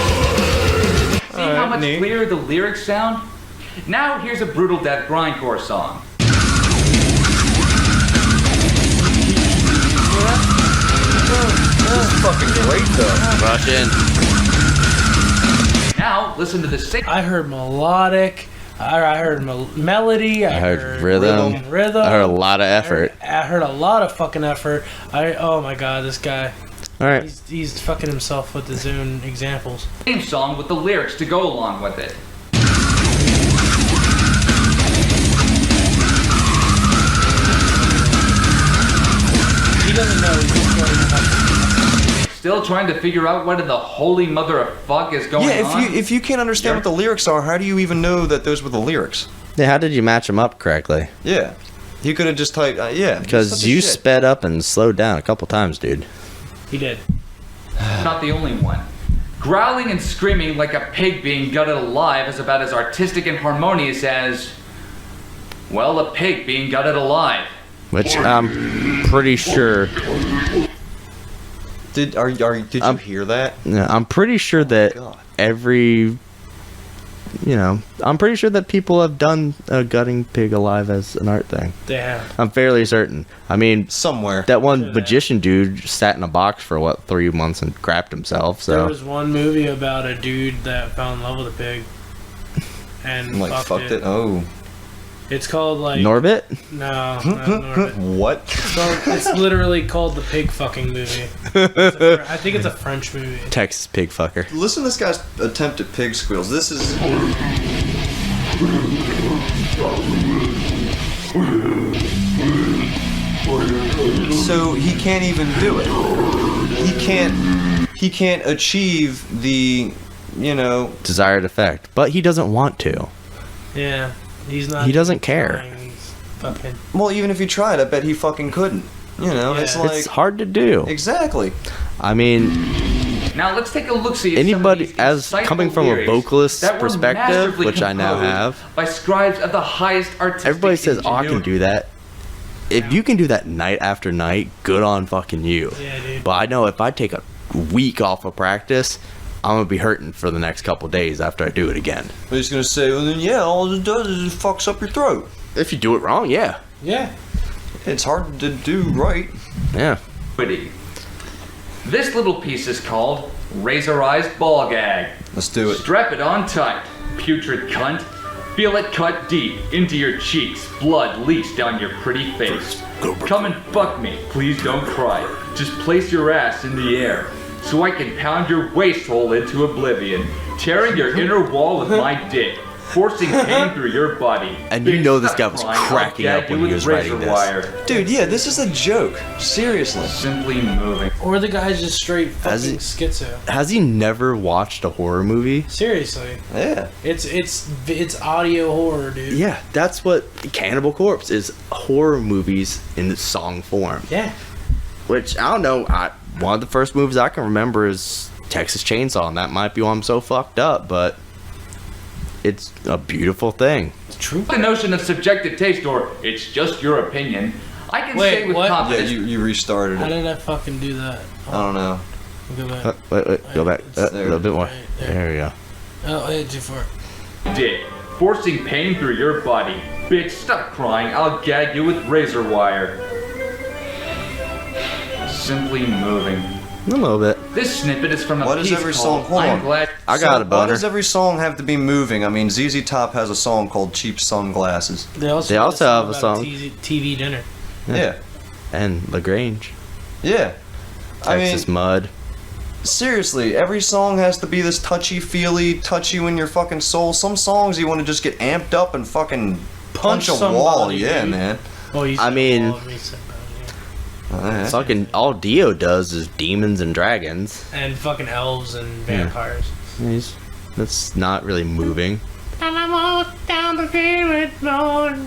Speaker 5: See how much clearer the lyrics sound? Now here's a brutal death grindcore song.
Speaker 2: This is fucking great though.
Speaker 4: Russian.
Speaker 5: Now listen to the same.
Speaker 3: I heard melodic. I heard melody. I
Speaker 4: heard rhythm.
Speaker 3: fucking rhythm.
Speaker 4: I heard a lot of effort.
Speaker 3: I heard a lot of fucking effort. Oh my god, this guy.
Speaker 4: All right.
Speaker 3: He's fucking himself with his own examples.
Speaker 5: Same song with the lyrics to go along with it.
Speaker 3: He doesn't know.
Speaker 5: Still trying to figure out what in the holy mother of fuck is going on?
Speaker 2: Yeah, if you can't understand what the lyrics are, how do you even know that those were the lyrics?
Speaker 4: Yeah, how did you match them up correctly?
Speaker 2: Yeah. You could have just typed, yeah.
Speaker 4: Because you sped up and slowed down a couple times, dude.
Speaker 3: He did.
Speaker 5: Not the only one. Growling and screaming like a pig being gutted alive is about as artistic and harmonious as, well, a pig being gutted alive.
Speaker 4: Which I'm pretty sure.
Speaker 2: Did you hear that?
Speaker 4: Yeah, I'm pretty sure that
Speaker 2: God.
Speaker 4: I'm pretty sure that people have done gutting pig alive as an art thing.
Speaker 3: They have.
Speaker 4: I'm fairly certain. I mean,
Speaker 2: Somewhere.
Speaker 4: that one magician dude sat in a box for 3 months and crapped himself.
Speaker 3: There
Speaker 4: So
Speaker 3: was one movie about a dude that fell in love with a pig. And
Speaker 2: Like, fucked it? Oh.
Speaker 3: It's called like
Speaker 4: Norbit?
Speaker 3: No, not Norbit.
Speaker 2: What?
Speaker 3: It's literally called the pig fucking movie. I think it's a French movie.
Speaker 4: Texas pig fucker.
Speaker 2: Listen to this guy's attempt at pig squeals. This is... So he can't even do it. He can't achieve the,
Speaker 4: Desired effect. But he doesn't want to.
Speaker 3: Yeah, he's not.
Speaker 4: He doesn't care.
Speaker 3: trying, he's fucking.
Speaker 2: Well, even if he tried, I bet he fucking couldn't. It's
Speaker 3: Yeah.
Speaker 2: like...
Speaker 4: It's hard to do.
Speaker 2: Exactly.
Speaker 4: I mean,
Speaker 5: Now let's take a look-see at
Speaker 4: anybody,
Speaker 5: some of these
Speaker 4: as coming from a
Speaker 5: lyrics
Speaker 4: vocalist
Speaker 5: that were
Speaker 4: perspective,
Speaker 5: masterfully
Speaker 4: which I now
Speaker 5: composed
Speaker 4: have,
Speaker 5: by scribes of the highest artistic
Speaker 4: everybody says, "Oh, I can
Speaker 5: ingenuity."
Speaker 4: do that." If you can do that night after night, good on fucking you.
Speaker 3: Yeah, dude.
Speaker 4: But I know if I take a week off of practice, I'm gonna be hurting for the next couple days after I do it again.
Speaker 2: But he's gonna say, well then yeah, all it does is it fucks up your throat.
Speaker 4: If you do it wrong, yeah.
Speaker 3: Yeah.
Speaker 2: It's hard to do right.
Speaker 4: Yeah.
Speaker 5: Witty. This little piece is called Razorized Ball Gag.
Speaker 2: Let's do it.
Speaker 5: Strap it on tight, putrid cunt. Feel it cut deep into your cheeks. Blood leaks down your pretty face. Come and fuck me, please don't cry. Just place your ass in the air so I can pound your waist hole into oblivion, tearing your inner wall with my dick, forcing pain through your body.
Speaker 4: And you
Speaker 5: Bitch,
Speaker 4: know this
Speaker 5: stop
Speaker 4: guy was
Speaker 5: crying, I'll
Speaker 4: cracking
Speaker 5: gag
Speaker 4: up
Speaker 5: you
Speaker 4: when he
Speaker 5: with
Speaker 4: was writing
Speaker 5: razor
Speaker 4: this.
Speaker 5: wire.
Speaker 2: Dude, yeah, this is a joke. Seriously.
Speaker 5: Simply moving.
Speaker 3: Or the guy's just straight
Speaker 4: Has
Speaker 3: fucking
Speaker 4: he-
Speaker 3: schizo.
Speaker 4: Has he never watched a horror movie?
Speaker 3: Seriously,
Speaker 2: Yeah.
Speaker 3: it's audio horror, dude.
Speaker 4: Yeah, that's what Cannibal Corpse is. Horror movies in song form.
Speaker 3: Yeah.
Speaker 4: Which, I don't know, one of the first movies I can remember is Texas Chainsaw, and that might be why I'm so fucked up, but it's a beautiful thing.
Speaker 3: It's true.
Speaker 5: The notion of subjective taste or it's just your opinion, I can
Speaker 3: Wait,
Speaker 5: say with
Speaker 3: what?
Speaker 2: Yeah,
Speaker 5: confidence.
Speaker 2: you restarted
Speaker 3: How
Speaker 2: it.
Speaker 3: did I fucking do that?
Speaker 2: I don't know.
Speaker 3: Go back.
Speaker 4: Wait, go back.
Speaker 3: It's
Speaker 4: A little bit more.
Speaker 3: right there.
Speaker 4: There we go.
Speaker 3: Oh, I hit too far.
Speaker 5: Dick, forcing pain through your body. Bitch, stop crying. I'll gag you with razor wire. Simply moving.
Speaker 4: A little bit.
Speaker 5: This snippet is from a
Speaker 2: Why does
Speaker 5: piece
Speaker 2: every
Speaker 5: called
Speaker 2: song- hold
Speaker 5: I'm
Speaker 2: on.
Speaker 5: Glad.
Speaker 4: I got a
Speaker 2: Why
Speaker 4: boner.
Speaker 2: does every song have to be moving? I mean, ZZ Top has a song called Cheap Sunglasses.
Speaker 3: They also,
Speaker 4: They also have a
Speaker 3: about
Speaker 4: song.
Speaker 3: TV dinner.
Speaker 2: Yeah.
Speaker 4: And LaGrange.
Speaker 2: Yeah.
Speaker 4: Texas Mud.
Speaker 2: Seriously, every song has to be this touchy-feely, touch you in your fucking soul. Some songs you want to just get amped up and fucking punch a wall.
Speaker 3: somebody,
Speaker 2: Yeah,
Speaker 3: dude.
Speaker 2: man.
Speaker 3: Oh, you
Speaker 4: I
Speaker 3: said
Speaker 4: mean-
Speaker 3: all of me said that,
Speaker 4: Fucking all Dio does is demons and dragons.
Speaker 3: yeah. And fucking elves and vampires.
Speaker 4: That's not really moving.
Speaker 3: And I walk down the street with Lord.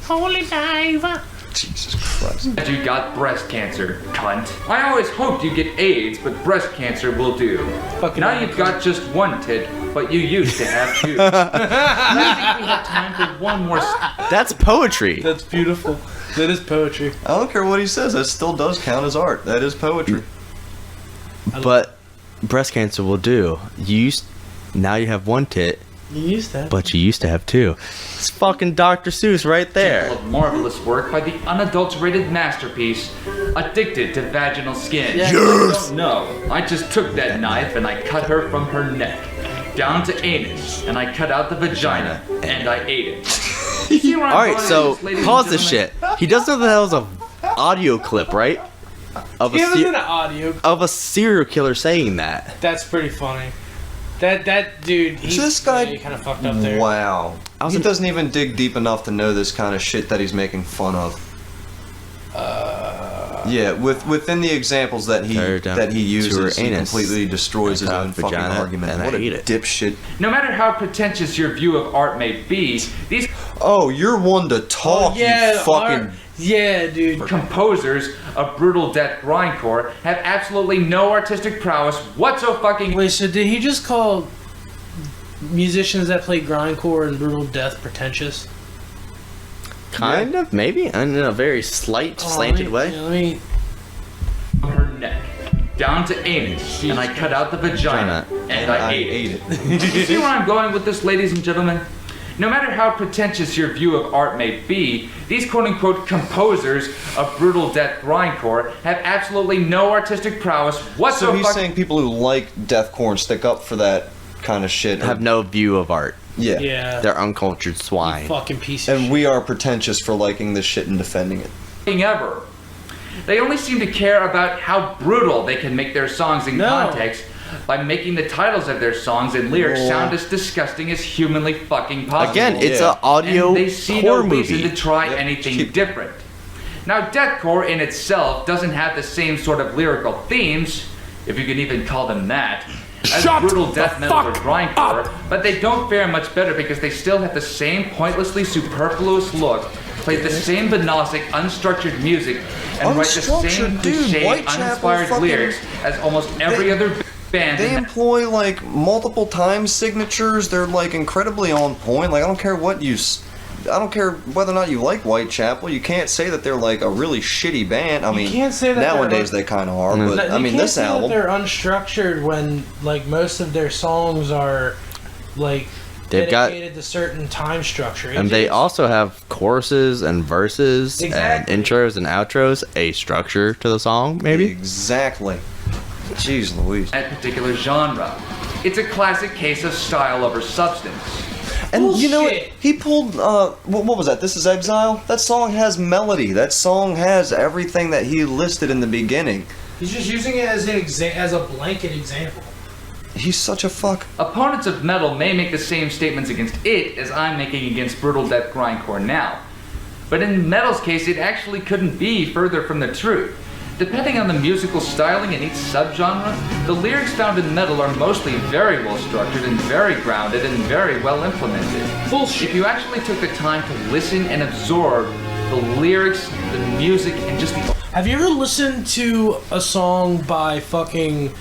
Speaker 3: Holy diver.
Speaker 2: Jesus Christ.
Speaker 5: You got breast cancer, cunt. I always hoped you'd get AIDS, but breast cancer will do.
Speaker 3: Fucking
Speaker 5: Now you've got just one tit, but you used to have two. I think we have time for one more.
Speaker 4: That's poetry.
Speaker 3: That's beautiful. That is poetry.
Speaker 2: I don't care what he says. That still does count as art. That is poetry.
Speaker 4: But breast cancer will do. Now you have one tit,
Speaker 3: You used that.
Speaker 4: but you used to have two. It's fucking Dr. Seuss right there.
Speaker 5: Of marvelous work by the unadulterated masterpiece, Addicted to Vaginal Skin.
Speaker 1: Yes!
Speaker 5: No, I just took that knife and I cut her from her neck down to anus, and I cut out the vagina and I ate it. See where I'm
Speaker 4: All right,
Speaker 5: going
Speaker 4: so
Speaker 5: with this, ladies and
Speaker 4: pause this
Speaker 5: gentlemen?
Speaker 4: shit. He does know that was a audio clip, right? Of
Speaker 3: Give us
Speaker 4: a
Speaker 3: an audio.
Speaker 4: of a serial killer saying that.
Speaker 3: That's pretty funny. That dude. He,
Speaker 2: This guy-
Speaker 3: he kind of fucked up there.
Speaker 2: Wow. He doesn't even dig deep enough to know this kind of shit that he's making fun of. Yeah, within the examples that he
Speaker 4: Tear down
Speaker 2: uses,
Speaker 4: to her
Speaker 2: he
Speaker 4: anus.
Speaker 2: completely destroys his
Speaker 4: I
Speaker 2: own
Speaker 4: got
Speaker 2: fucking
Speaker 4: vagina
Speaker 2: argument.
Speaker 4: and I
Speaker 2: What a
Speaker 4: ate it.
Speaker 2: dipshit.
Speaker 5: No matter how pretentious your view of art may be, these
Speaker 2: Oh, you're one to talk, you fucking...
Speaker 3: Yeah, dude.
Speaker 5: composers of brutal death grindcore have absolutely no artistic prowess whatsoever.
Speaker 3: Wait, so did he just call musicians that play grindcore and brutal death pretentious?
Speaker 4: Kind of, maybe, in a very slight, slanted way.
Speaker 3: Let me.
Speaker 5: Her neck down to anus, and I cut out the vagina and I ate it. You see where I'm going with this, ladies and gentlemen? No matter how pretentious your view of art may be, these quote-unquote composers of brutal death grindcore have absolutely no artistic prowess
Speaker 2: So
Speaker 5: whatsoever.
Speaker 2: he's saying people who like deathcore and stick up for that kind of shit
Speaker 4: Have no view of art.
Speaker 2: Yeah.
Speaker 3: Yeah.
Speaker 4: They're uncultured swine.
Speaker 3: Fucking piece of
Speaker 2: And
Speaker 3: shit.
Speaker 2: we are pretentious for liking this shit and defending it.
Speaker 5: ever. They only seem to care about how brutal they can make their songs in
Speaker 3: No.
Speaker 5: context by making the titles of their songs and lyrics sound as disgusting as humanly fucking possible.
Speaker 4: Again, it's
Speaker 2: Yeah.
Speaker 4: an audio
Speaker 5: and they see
Speaker 4: horror
Speaker 5: no reason
Speaker 4: movie.
Speaker 5: to try
Speaker 2: Yep.
Speaker 5: anything
Speaker 2: Keep-
Speaker 5: different. Now, deathcore in itself doesn't have the same sort of lyrical themes, if you can even call them that, as brutal death metal or grindcore, but they don't fare much better because they still have the same pointlessly superfluous look, play the same banosic, unstructured music, and write the same
Speaker 2: Unstructured, dude.
Speaker 5: cliche,
Speaker 2: Whitechapel
Speaker 5: uninspired
Speaker 2: fucking-
Speaker 5: lyrics as almost every other band.
Speaker 2: They
Speaker 5: in
Speaker 2: employ like multiple time signatures. They're like incredibly on point. Like I don't care what I don't care whether or not you like Whitechapel. You can't say that they're like a really shitty band. I mean,
Speaker 3: can't say that
Speaker 2: nowadays
Speaker 3: they're-
Speaker 2: they kind of are. But
Speaker 3: You
Speaker 2: I mean,
Speaker 3: can't
Speaker 2: this
Speaker 3: say that
Speaker 2: album.
Speaker 3: they're unstructured when like most of their songs are like
Speaker 4: They've got-
Speaker 3: dedicated to certain time structure.
Speaker 4: And they also have choruses and verses
Speaker 3: Exactly.
Speaker 4: and intros and outros, a structure to the song, maybe.
Speaker 2: Exactly. Jeez Louise.
Speaker 5: that particular genre. It's a classic case of style over substance.
Speaker 2: And you know what?
Speaker 3: Bullshit.
Speaker 2: He pulled, what was that? This is Exile? That song has melody. That song has everything that he listed in the beginning.
Speaker 3: He's just using it as as a blanket example.
Speaker 2: He's such a fuck.
Speaker 5: Opponents of metal may make the same statements against it as I'm making against brutal death grindcore now. But in metal's case, it actually couldn't be further from the truth. Depending on the musical styling in each subgenre, the lyrics found in metal are mostly very well structured and very grounded and very well implemented.
Speaker 3: Bullshit.
Speaker 5: If you actually took the time to listen and absorb the lyrics, the music, and just the
Speaker 3: Have you ever listened to a song by fucking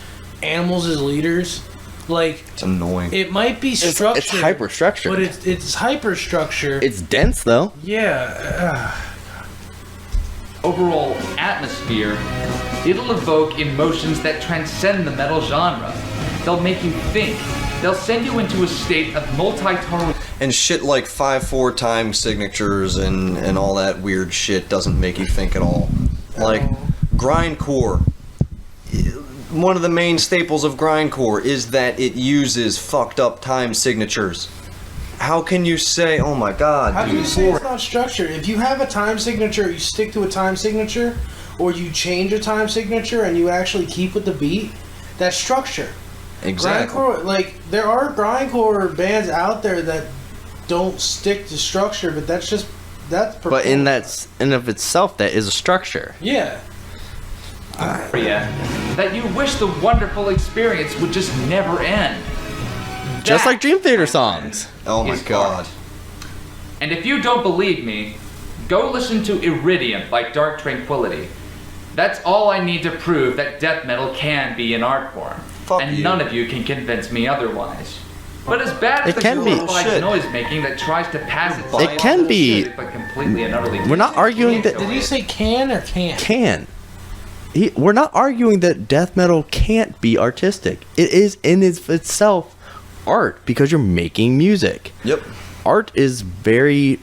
Speaker 3: Animals as Leaders? Like,
Speaker 2: It's annoying.
Speaker 3: it might be structured.
Speaker 4: It's hyper structured.
Speaker 3: But it's hyper structured.
Speaker 4: It's dense though.
Speaker 3: Yeah.
Speaker 5: overall atmosphere, it'll evoke emotions that transcend the metal genre. They'll make you think. They'll send you into a state of multi-tonal.
Speaker 2: And shit like 5/4 time signatures and all that weird shit doesn't make you think at all. Like grindcore. One of the main staples of grindcore is that it uses fucked up time signatures. How can you say, oh my god,
Speaker 3: How
Speaker 2: dude?
Speaker 3: can you say it's not structured? If you have a time signature, you stick to a time signature, or you change a time signature and you actually keep with the beat, that's structure.
Speaker 2: Exactly.
Speaker 3: Grindcore, like, there are grindcore bands out there that don't stick to structure, but that's
Speaker 4: But in
Speaker 3: performance.
Speaker 4: that in of itself, that is a structure.
Speaker 3: Yeah.
Speaker 5: area that you wish the wonderful experience would just never end.
Speaker 4: Just
Speaker 5: That,
Speaker 4: like Dream Theater
Speaker 5: my
Speaker 4: songs.
Speaker 2: Oh my
Speaker 5: is
Speaker 2: god.
Speaker 5: art. And if you don't believe me, Go listen to Iridium by Dark Tranquillity. That's all I need to prove that death metal can be an art form. And none of you can convince me otherwise. But as bad as
Speaker 4: It can be.
Speaker 5: glorified noise making that tries to pass itself
Speaker 4: It can be.
Speaker 5: but completely and utterly
Speaker 4: We're not arguing that.
Speaker 3: Did he say can or can't?
Speaker 4: Can. We're not arguing that death metal can't be artistic. It is in itself art because you're making music.
Speaker 2: Yep.
Speaker 4: Art is very.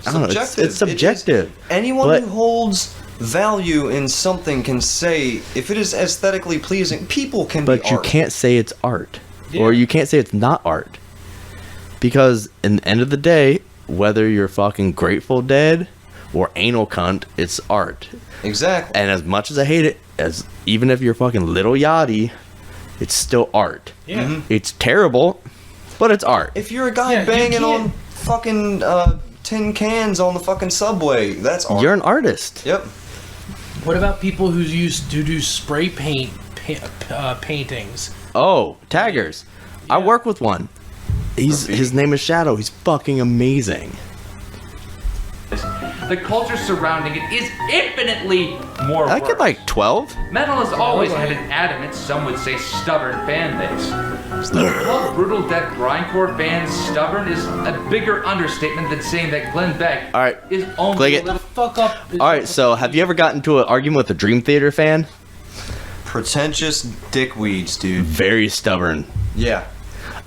Speaker 4: I don't know. It's subjective.
Speaker 2: Anyone who holds value in something can say if it is aesthetically pleasing. People can.
Speaker 4: But
Speaker 2: be
Speaker 4: you
Speaker 2: art.
Speaker 4: can't say it's art,
Speaker 3: Yeah.
Speaker 4: or you can't say it's not art, because in the end of the day, whether you're fucking Grateful Dead or Anal Cunt, it's art.
Speaker 2: Exactly.
Speaker 4: And as much as I hate it, as even if you're fucking Little Yachty, it's still art.
Speaker 3: Yeah.
Speaker 4: It's terrible, but it's art.
Speaker 2: If you're a guy
Speaker 3: Yeah, you
Speaker 2: banging
Speaker 3: can't-
Speaker 2: on fucking tin cans on the fucking subway, that's art.
Speaker 4: You're an artist.
Speaker 2: Yep.
Speaker 3: What about people who used to do spray paint paintings?
Speaker 4: Oh, taggers. I work with one. His name is Shadow. He's fucking amazing.
Speaker 5: The culture surrounding it is infinitely more
Speaker 4: I get
Speaker 5: worse.
Speaker 4: like 12.
Speaker 5: Metal has always had an adamant, some would say stubborn fan base. To call brutal death grindcore fans stubborn is a bigger understatement than saying that Glenn Beck
Speaker 4: All right,
Speaker 5: is only
Speaker 4: click
Speaker 5: a
Speaker 4: it.
Speaker 5: little
Speaker 3: Fuck up.
Speaker 4: All right, so have you ever gotten into an argument with a Dream Theater fan?
Speaker 2: Pretentious dickweeds, dude.
Speaker 4: Very stubborn.
Speaker 2: Yeah.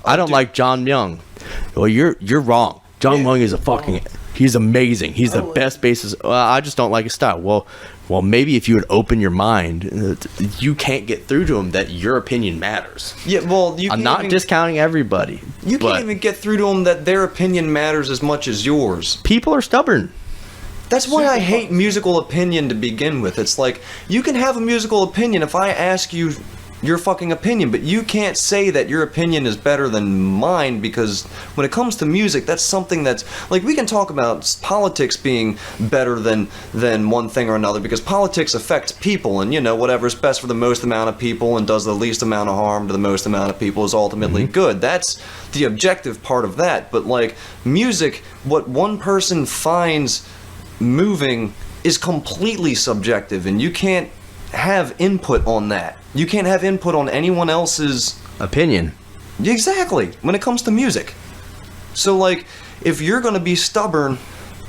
Speaker 4: I don't like John Young. Well, you're wrong. John Young is a fucking. He's amazing. He's the best bassist. I just don't like his style. Well, maybe if you would open your mind, you can't get through to him that your opinion matters.
Speaker 2: Yeah, well, you
Speaker 4: I'm
Speaker 2: can't
Speaker 4: not
Speaker 2: even,
Speaker 4: discounting everybody.
Speaker 2: you
Speaker 4: but
Speaker 2: can't even get through to them that their opinion matters as much as yours.
Speaker 4: people are stubborn.
Speaker 2: That's why I hate musical opinion to begin with. It's like, you can have a musical opinion if I ask you your fucking opinion, but you can't say that your opinion is better than mine, because when it comes to music, that's something that's, like, we can talk about politics being better than one thing or another, because politics affects people, and, you know, whatever's best for the most amount of people and does the least amount of harm to the most amount of people is ultimately good. That's the objective part of that. But, like, music, what one person finds moving is completely subjective, and you can't have input on that. You can't have input on anyone else's
Speaker 4: Opinion.
Speaker 2: exactly when it comes to music. So, like, if you're gonna be stubborn,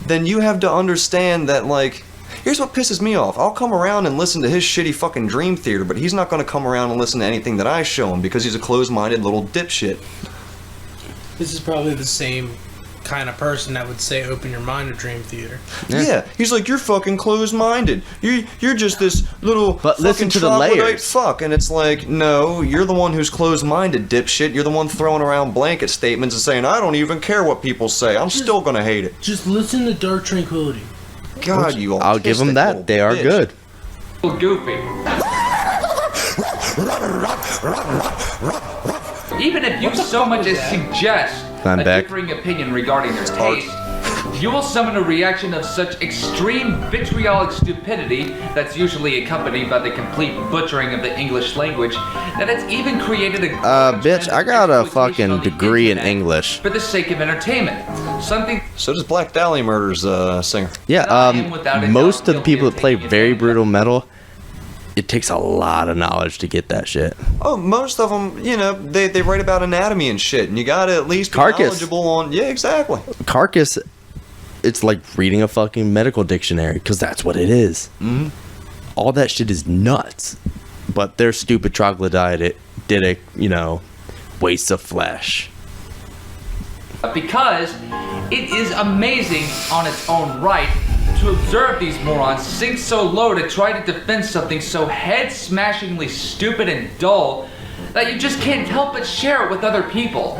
Speaker 2: then you have to understand that, like, here's what pisses me off. I'll come around and listen to his shitty fucking Dream Theater, but he's not gonna come around and listen to anything that I show him because he's a closed-minded little dipshit.
Speaker 3: This is probably the same kind of person that would say open your mind to Dream Theater.
Speaker 2: Yeah, he's like, you're fucking closed-minded. You're just this little
Speaker 4: But listen
Speaker 2: fucking
Speaker 4: to the
Speaker 2: troglodyte
Speaker 4: layers.
Speaker 2: fuck. And it's like, no, you're the one who's closed-minded, dipshit. You're the one throwing around blanket statements and saying, I don't even care what people say. I'm still gonna hate it.
Speaker 3: Just listen to Dark Tranquillity.
Speaker 2: God, you
Speaker 4: I'll give them
Speaker 2: autistic
Speaker 4: that.
Speaker 2: little
Speaker 4: They are
Speaker 2: bitch.
Speaker 4: good.
Speaker 5: goofy. Even if you so much as suggest
Speaker 4: I'm
Speaker 5: a
Speaker 4: back.
Speaker 5: differing opinion regarding their taste, you will summon a reaction of such extreme vitriolic stupidity that's usually accompanied by the complete butchering of the English language that it's even created a
Speaker 4: Bitch, I got a
Speaker 5: exploitation
Speaker 4: fucking
Speaker 5: on the
Speaker 4: degree in
Speaker 5: internet
Speaker 4: English.
Speaker 5: for the sake of entertainment. Something
Speaker 2: So does Black Dahlia Murder's singer.
Speaker 4: Yeah,
Speaker 5: I am without a
Speaker 4: most
Speaker 5: doubt
Speaker 4: of the people
Speaker 5: guilty
Speaker 4: that play
Speaker 5: of taking
Speaker 4: very
Speaker 5: advantage.
Speaker 4: brutal metal, it takes a lot of knowledge to get that shit.
Speaker 2: Oh, most of them, you know, they write about anatomy and shit, and you gotta at least be
Speaker 4: Carcass.
Speaker 2: knowledgeable on. Yeah, exactly.
Speaker 4: Carcass, it's like reading a fucking medical dictionary, because that's what it is.
Speaker 2: Mm-hmm.
Speaker 4: All that shit is nuts. But they're stupid troglodytic, you know, wastes of flesh.
Speaker 5: because it is amazing on its own right to observe these morons sink so low to try to defend something so head-smashingly stupid and dull that you just can't help but share it with other people.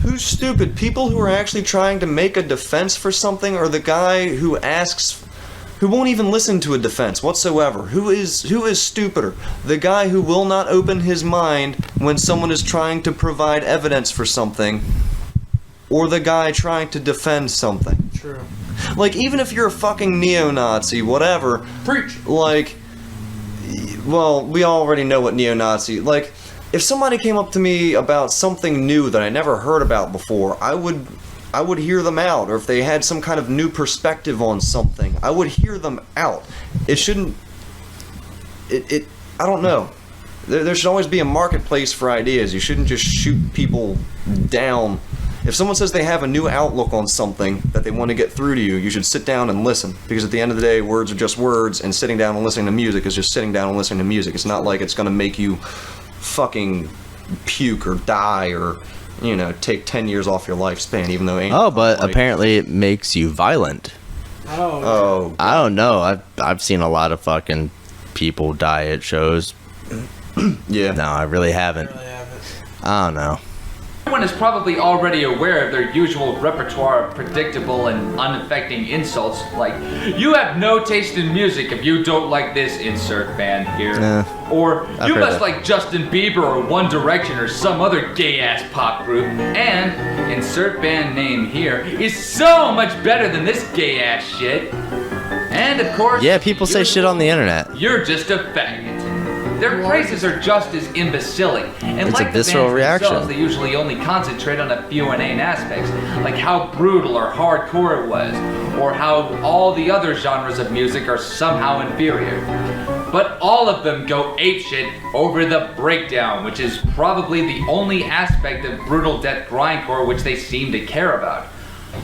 Speaker 2: Who's stupid? People who are actually trying to make a defense for something, or the guy who won't even listen to a defense whatsoever? Who is stupider? The guy who will not open his mind when someone is trying to provide evidence for something, or the guy trying to defend something?
Speaker 3: True.
Speaker 2: Like, even if you're a fucking neo-Nazi, whatever,
Speaker 3: Preach.
Speaker 2: like, well, we already know what neo-Nazi, like, if somebody came up to me about something new that I never heard about before, I would I would hear them out. Or if they had some kind of new perspective on something, I would hear them out. It shouldn't... I don't know. There should always be a marketplace for ideas. You shouldn't just shoot people down. If someone says they have a new outlook on something that they want to get through to you, you should sit down and listen. Because at the end of the day, words are just words, and sitting down and listening to music is just sitting down and listening to music. It's not like it's going to make you fucking puke or die or, you know, take 10 years off your lifespan, even though it ain't...
Speaker 4: Oh, but apparently it makes you violent.
Speaker 2: Oh.
Speaker 4: I don't know. I've seen a lot of fucking people die at shows.
Speaker 2: Yeah.
Speaker 4: No, I really haven't. I don't know.
Speaker 5: Everyone is probably already aware of their usual repertoire of predictable and unaffecting insults, like, you have no taste in music if you don't like this insert band here. Or, you must like Justin Bieber or One Direction or some other gay-ass pop group. And, insert band name here, is so much better than this gay-ass shit. And, of course...
Speaker 4: Yeah, people say shit on the internet.
Speaker 5: You're just a faggot. Their praises are just as imbecilic, and
Speaker 4: It's
Speaker 5: like
Speaker 4: a visceral
Speaker 5: the bands themselves,
Speaker 4: reaction.
Speaker 5: they usually only concentrate on a few inane aspects, like how brutal or hardcore it was, or how all the other genres of music are somehow inferior. But all of them go apeshit over the breakdown, which is probably the only aspect of brutal death grindcore which they seem to care about.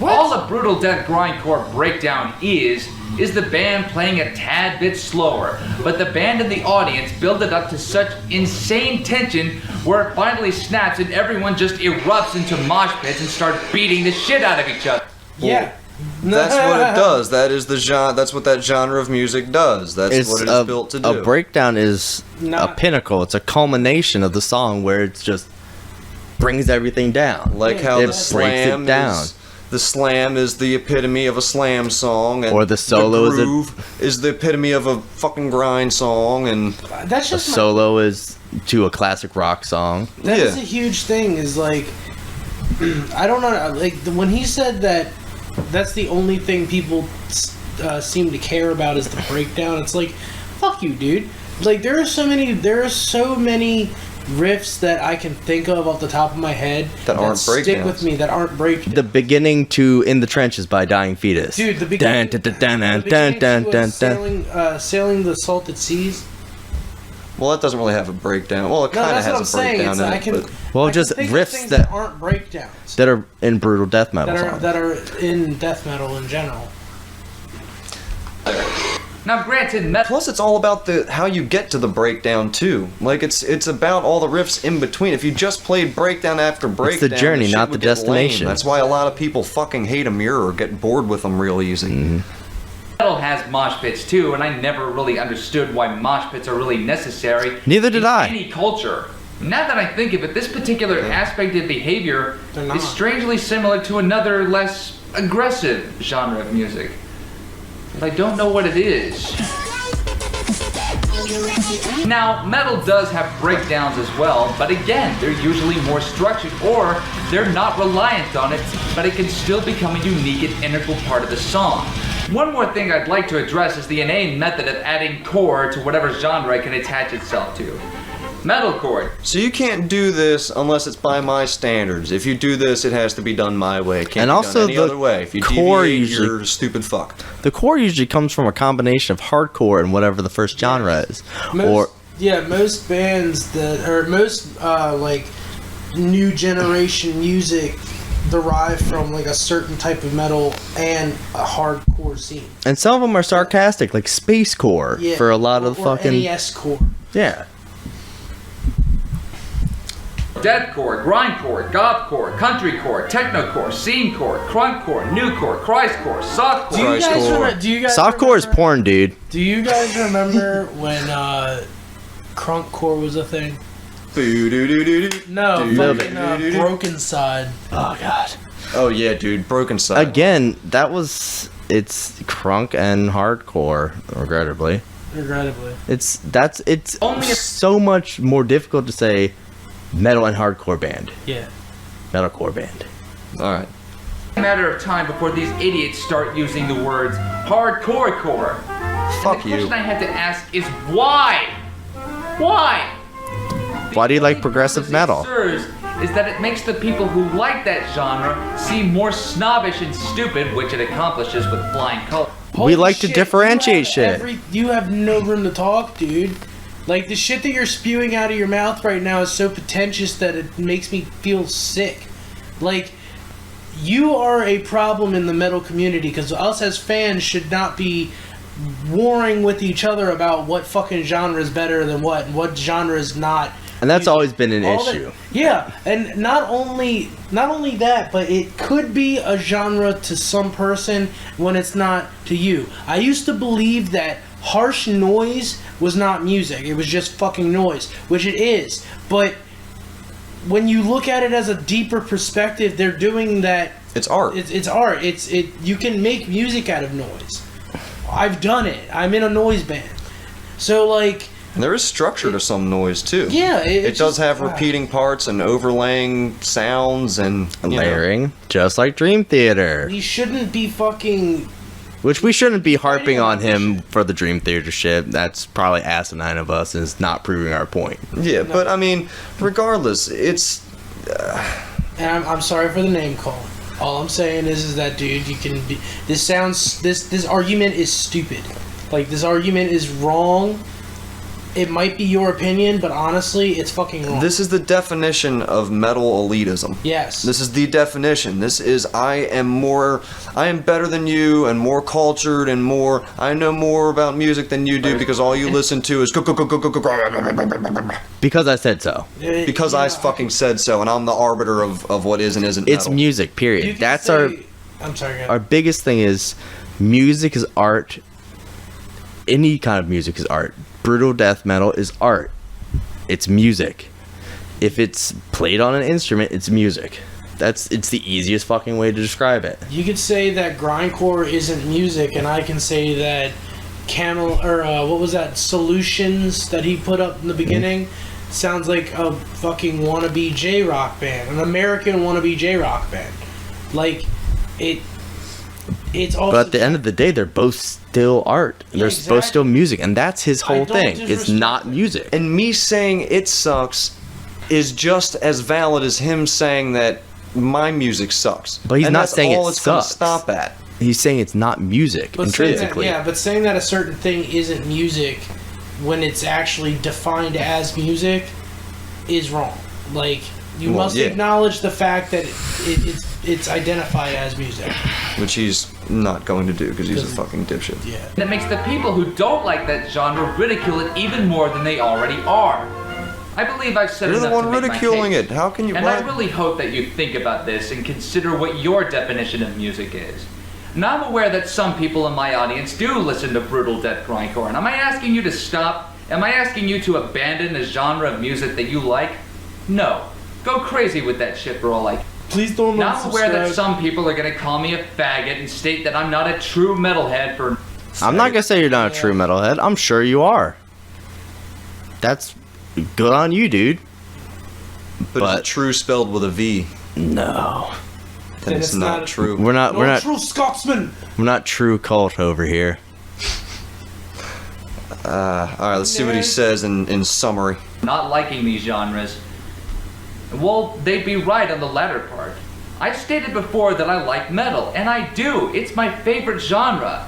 Speaker 5: All a brutal death grindcore breakdown is the band playing a tad bit slower, but the band and the audience build it up to such insane tension where it finally snaps and everyone just erupts into mosh pits and start beating the shit out of each other.
Speaker 3: Yeah.
Speaker 2: That's what it does. That is the genre. That's what that genre of music does. That's what it is built to do.
Speaker 4: A breakdown is a pinnacle. It's a culmination of the song where it just brings everything down.
Speaker 2: Like how
Speaker 4: it
Speaker 2: the
Speaker 4: breaks
Speaker 2: slam
Speaker 4: it down.
Speaker 2: The slam is the epitome of a slam song, and
Speaker 4: Or the solo
Speaker 2: the groove is the epitome of a fucking grind song, and
Speaker 3: That's
Speaker 4: A
Speaker 3: just
Speaker 4: solo is to a classic rock song.
Speaker 3: That is a huge thing. Is like, I don't know. Like when he said that, that's the only thing people seem to care about is the breakdown. It's like, fuck you, dude. Like there are so many riffs that I can think of off the top of my head
Speaker 2: that aren't
Speaker 3: stick
Speaker 2: breakdowns.
Speaker 3: with me, that aren't breakdowns.
Speaker 4: The beginning to In the Trenches by Dying Fetus.
Speaker 3: Dude, the beginning, Sailing the Salted Seas.
Speaker 2: well, that doesn't really have a breakdown. Well, it
Speaker 3: No,
Speaker 2: kind of
Speaker 3: that's what I'm
Speaker 2: has a
Speaker 3: saying.
Speaker 2: breakdown
Speaker 3: It's,
Speaker 2: in
Speaker 3: I
Speaker 2: it.
Speaker 3: can,
Speaker 2: But
Speaker 4: Well,
Speaker 3: I can
Speaker 4: just
Speaker 3: think of
Speaker 4: riffs
Speaker 3: things
Speaker 4: that
Speaker 3: aren't breakdowns.
Speaker 4: that are in brutal death metal songs.
Speaker 3: that are in death metal in general.
Speaker 5: Now granted, metal
Speaker 2: plus, it's all about how you get to the breakdown too. Like it's about all the riffs in between. If you just played breakdown after breakdown,
Speaker 4: the journey,
Speaker 2: shit
Speaker 4: not
Speaker 2: would
Speaker 4: the
Speaker 2: get
Speaker 4: destination.
Speaker 2: lame. That's why a lot of people fucking hate a mirror or get bored with them real easy.
Speaker 5: metal has mosh pits too, and I never really understood why mosh pits are really necessary.
Speaker 4: Neither did
Speaker 5: in
Speaker 4: I.
Speaker 5: Any culture. Now that I think of it, this particular aspect of behavior
Speaker 3: They're not.
Speaker 5: is strangely similar to another, less aggressive genre of music. But I don't know what it is. Now, metal does have breakdowns as well, but again, they're usually more structured or they're not reliant on it, but it can still become a unique and integral part of the song. One more thing I'd like to address is the inane method of adding core to whatever genre it can attach itself to. Metalcore.
Speaker 2: So you can't do this unless it's by my standards. If you do this, it has to be done my way. It can't
Speaker 4: And
Speaker 2: be
Speaker 4: also
Speaker 2: done any
Speaker 4: the
Speaker 2: other way. If you
Speaker 4: core
Speaker 2: deviate,
Speaker 4: usually-
Speaker 2: you're a stupid fuck.
Speaker 4: The core usually comes from a combination of hardcore and whatever the first genre is.
Speaker 3: Most bands that, or most like new generation music derive from like a certain type of metal and a hardcore scene.
Speaker 4: And some of them are sarcastic, like spacecore
Speaker 3: Yeah,
Speaker 4: for a lot of the
Speaker 3: or
Speaker 4: fucking
Speaker 3: NES core.
Speaker 4: yeah.
Speaker 5: Deathcore, grindcore, gothcore, countrycore, technocore, scenecore, crunkcore, newcore, Christcore, softcore.
Speaker 3: Do you guys
Speaker 2: Christcore.
Speaker 3: remember? Do you guys
Speaker 4: Softcore is
Speaker 3: remember-
Speaker 4: porn, dude.
Speaker 3: Do you guys remember when crunkcore was a thing? No, fucking Broken Side.
Speaker 4: Oh god.
Speaker 2: Oh yeah, dude, Broken Side.
Speaker 4: Again, it's crunk and hardcore, regrettably.
Speaker 3: Regrettably.
Speaker 4: It's
Speaker 5: Only a-
Speaker 4: so much more difficult to say metal and hardcore band.
Speaker 3: Yeah.
Speaker 4: Metalcore band.
Speaker 2: All right.
Speaker 5: Matter of time before these idiots start using the words hardcore core.
Speaker 2: Fuck
Speaker 5: The
Speaker 2: you.
Speaker 5: question I had to ask is why? Why?
Speaker 4: Why do you like progressive metal?
Speaker 5: Sirs, is that it makes the people who like that genre seem more snobbish and stupid, which it accomplishes with flying colors.
Speaker 4: We like to
Speaker 3: shit,
Speaker 4: differentiate shit.
Speaker 3: You have no room to talk, dude. Like, the shit that you're spewing out of your mouth right now is so pretentious that it makes me feel sick. Like, you are a problem in the metal community, because us as fans should not be warring with each other about what fucking genre is better than what, and what genre is not.
Speaker 4: And that's always been an issue.
Speaker 3: Yeah, and not only that, but it could be a genre to some person when it's not to you. I used to believe that harsh noise was not music. It was just fucking noise, which it is. But when you look at it as a deeper perspective, they're doing that.
Speaker 2: It's art.
Speaker 3: It's art. You can make music out of noise. I've done it. I'm in a noise band. So, like...
Speaker 2: And there is structure to some noise, too.
Speaker 3: Yeah.
Speaker 2: It does have repeating parts and overlaying sounds and...
Speaker 4: Layering, just like Dream Theater.
Speaker 3: We shouldn't be fucking...
Speaker 4: Which we shouldn't be harping on him for the Dream Theater shit. That's probably asinine of us, and it's not proving our point.
Speaker 2: Yeah, but, I mean, regardless, it's...
Speaker 3: And I'm sorry for the name calling. All I'm saying is that, dude, you can be... This argument is stupid. Like, this argument is wrong. It might be your opinion, but honestly, it's fucking wrong.
Speaker 2: This is the definition of metal elitism.
Speaker 3: Yes.
Speaker 2: This is the definition. This is, I am better than you and more cultured and more, I know more about music than you do because all you listen to is
Speaker 4: Because I said so.
Speaker 2: because I fucking said so, and I'm the arbiter of what is and isn't
Speaker 4: It's
Speaker 2: metal.
Speaker 4: music, period.
Speaker 3: You can
Speaker 4: That's
Speaker 3: say- I'm sorry, go ahead.
Speaker 4: our biggest thing is music is art. Any kind of music is art. Brutal death metal is art. It's music. If it's played on an instrument, it's music. It's the easiest fucking way to describe it.
Speaker 3: You could say that grindcore isn't music, and I can say that what was that, Solutions that he put up in the beginning sounds like a fucking wannabe J-rock band, an American wannabe J-rock band. Like, it's also...
Speaker 4: But at the end of the day, they're both still art.
Speaker 3: Yeah,
Speaker 4: They're both still
Speaker 3: exactly.
Speaker 4: music, and that's his whole
Speaker 3: don't
Speaker 4: thing. It's
Speaker 3: disrespect
Speaker 4: not
Speaker 3: it.
Speaker 4: music.
Speaker 2: And me saying it sucks is just as valid as him saying that my music sucks.
Speaker 4: But he's
Speaker 2: and
Speaker 4: not
Speaker 2: that's
Speaker 4: saying
Speaker 2: all
Speaker 4: it
Speaker 2: it's gonna
Speaker 4: sucks.
Speaker 2: stop at.
Speaker 4: He's saying it's not music
Speaker 3: But saying that,
Speaker 4: intrinsically.
Speaker 3: but saying that a certain thing isn't music when it's actually defined as music is wrong. Like, you
Speaker 2: Well,
Speaker 3: must
Speaker 2: yeah.
Speaker 3: acknowledge the fact that it's identified as music.
Speaker 2: Which he's not going to do because he's a fucking dipshit.
Speaker 3: Yeah.
Speaker 5: That makes the people who don't like that genre ridicule it even more than they already are. I believe I've said
Speaker 2: You're the
Speaker 5: enough
Speaker 2: one
Speaker 5: to make my
Speaker 2: ridiculing
Speaker 5: case.
Speaker 2: it. How can you...
Speaker 5: And
Speaker 2: what?
Speaker 5: I really hope that you think about this and consider what your definition of music is. Now, I'm aware that some people in my audience do listen to brutal death grindcore, and am I asking you to stop? Am I asking you to abandon the genre of music that you like? No. Go crazy with that shit for all I...
Speaker 3: Please don't
Speaker 5: Now, I'm aware that some people are going to call me a faggot and state that I'm not a true metalhead for...
Speaker 4: I'm not gonna say you're not a true metalhead. I'm sure you are. That's good on you, dude.
Speaker 2: But it's true spelled with a V.
Speaker 4: No,
Speaker 2: Then it's not true.
Speaker 4: we're not
Speaker 3: true Scotsman.
Speaker 4: we're not true cult over here.
Speaker 2: Alright, let's see what he says in summary.
Speaker 5: not liking these genres. Well, they'd be right on the latter part. I've stated before that I like metal, and I do. It's my favorite genre.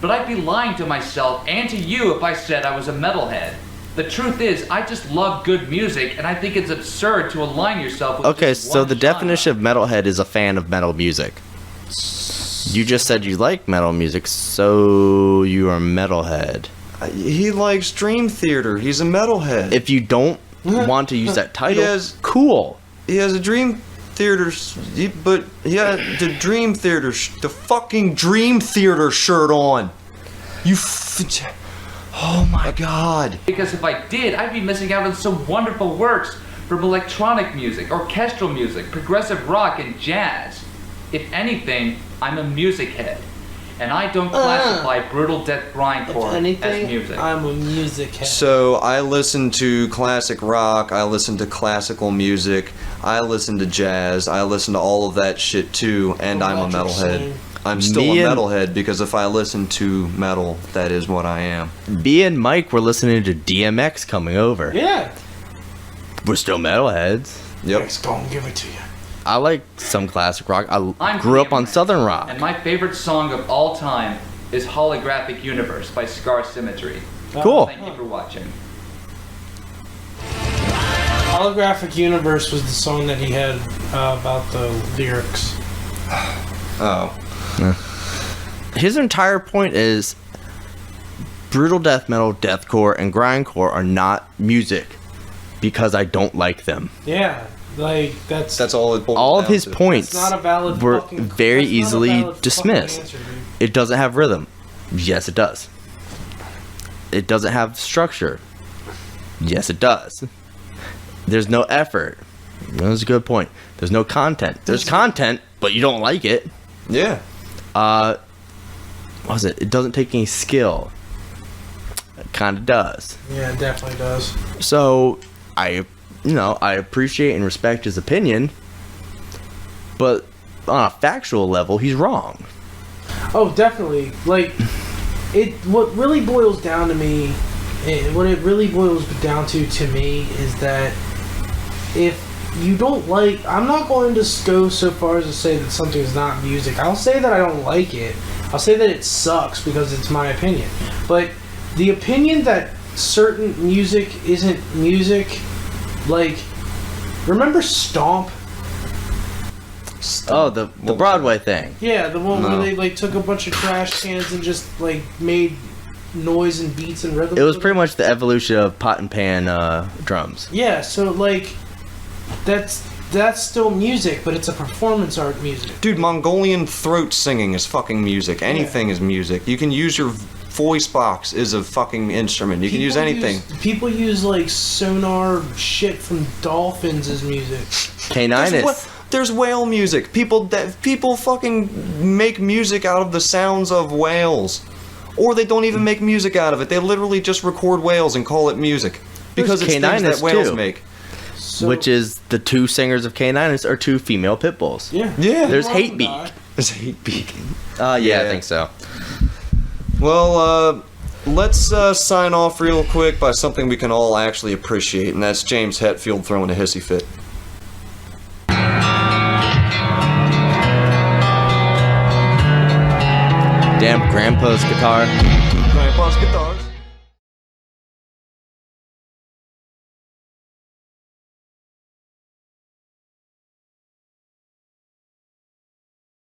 Speaker 5: But I'd be lying to myself and to you if I said I was a metalhead. The truth is, I just love good music, and I think it's absurd to align yourself with
Speaker 4: Okay,
Speaker 5: just
Speaker 4: so
Speaker 5: one
Speaker 4: the
Speaker 5: genre.
Speaker 4: definition of metalhead is a fan of metal music. You just said you like metal music, so you are a metalhead.
Speaker 2: He likes Dream Theater. He's a metalhead.
Speaker 4: If you don't want to use that title,
Speaker 2: Yes.
Speaker 4: cool.
Speaker 2: He has a Dream Theater, but he had the Dream Theater, the fucking Dream Theater shirt on. Oh my god.
Speaker 5: Because if I did, I'd be missing out on some wonderful works from electronic music, orchestral music, progressive rock, and jazz. If anything, I'm a music head. And I don't classify brutal death grindcore
Speaker 3: If anything,
Speaker 5: as music.
Speaker 3: I'm a music head.
Speaker 2: So I listen to classic rock, I listen to classical music, I listen to jazz, I listen to all of that shit too, and I'm a
Speaker 3: Electric
Speaker 2: metalhead.
Speaker 3: Slave.
Speaker 2: I'm still
Speaker 4: Me
Speaker 2: a
Speaker 4: and-
Speaker 2: metalhead because if I listen to metal, that is what I am.
Speaker 4: B and Mike were listening to DMX coming over.
Speaker 3: Yeah.
Speaker 4: We're still metalheads.
Speaker 2: Yep.
Speaker 3: Yes, don't give it to you.
Speaker 4: I like some classic rock. I
Speaker 5: I'm
Speaker 4: grew up on
Speaker 5: PMRants,
Speaker 4: Southern rock.
Speaker 5: And my favorite song of all time is Holographic Universe by Scar Symmetry.
Speaker 4: Cool.
Speaker 5: Thank you for watching.
Speaker 3: Holographic Universe was the song that he had about the lyrics.
Speaker 2: Oh.
Speaker 4: His entire point is brutal death metal, deathcore, and grindcore are not music because I don't like them.
Speaker 3: Yeah, like that's
Speaker 2: All it boils
Speaker 4: All of
Speaker 2: down
Speaker 4: his
Speaker 2: to.
Speaker 4: points
Speaker 3: not a valid
Speaker 4: were
Speaker 3: fucking,
Speaker 4: very
Speaker 3: that's not a
Speaker 4: easily
Speaker 3: valid fucking
Speaker 4: dismissed.
Speaker 3: answer, dude.
Speaker 4: It doesn't have rhythm. Yes, it does. It doesn't have structure. Yes, it does. There's no effort. That's a good point. There's no content. There's content, but you don't like it.
Speaker 2: Yeah.
Speaker 4: What was it? It doesn't take any skill. It kind of does.
Speaker 3: Yeah, it definitely does.
Speaker 4: So I appreciate and respect his opinion, but on a factual level, he's wrong.
Speaker 3: Oh, definitely. Like, what really boils down to me, what it really boils down to me is that if you don't like, I'm not going to go so far as to say that something is not music. I'll say that I don't like it. I'll say that it sucks because it's my opinion. But the opinion that certain music isn't music, like, remember Stomp?
Speaker 4: Oh, the Broadway thing.
Speaker 3: Yeah, the one
Speaker 2: No.
Speaker 3: where they like took a bunch of trash cans and just like made noise and beats and rhythm.
Speaker 4: It was pretty much the evolution of pot and pan drums.
Speaker 3: Yeah, so like that's still music, but it's a performance art music.
Speaker 2: Dude, Mongolian throat singing is fucking music. Anything is music. You can use your voice box is a fucking instrument. You can use anything.
Speaker 3: People use like sonar shit from dolphins as music.
Speaker 4: K9
Speaker 2: There's whale music. People fucking make music out of the sounds of whales. Or they don't even make music out of it. They literally just record whales and call it music. Because it's things that whales
Speaker 4: too.
Speaker 2: make.
Speaker 3: So,
Speaker 4: which is the two singers of K9 are two female pit bulls.
Speaker 3: yeah.
Speaker 2: Yeah.
Speaker 4: There's
Speaker 3: One of
Speaker 4: Hate
Speaker 3: them died.
Speaker 4: Beak.
Speaker 2: It's hate beacon.
Speaker 4: Yeah,
Speaker 2: Yeah.
Speaker 4: I think so.
Speaker 2: Well, let's sign off real quick by something we can all actually appreciate, and that's James Hetfield throwing a hissy fit.
Speaker 4: Damn grandpa's guitar.
Speaker 2: Grandpa's guitars.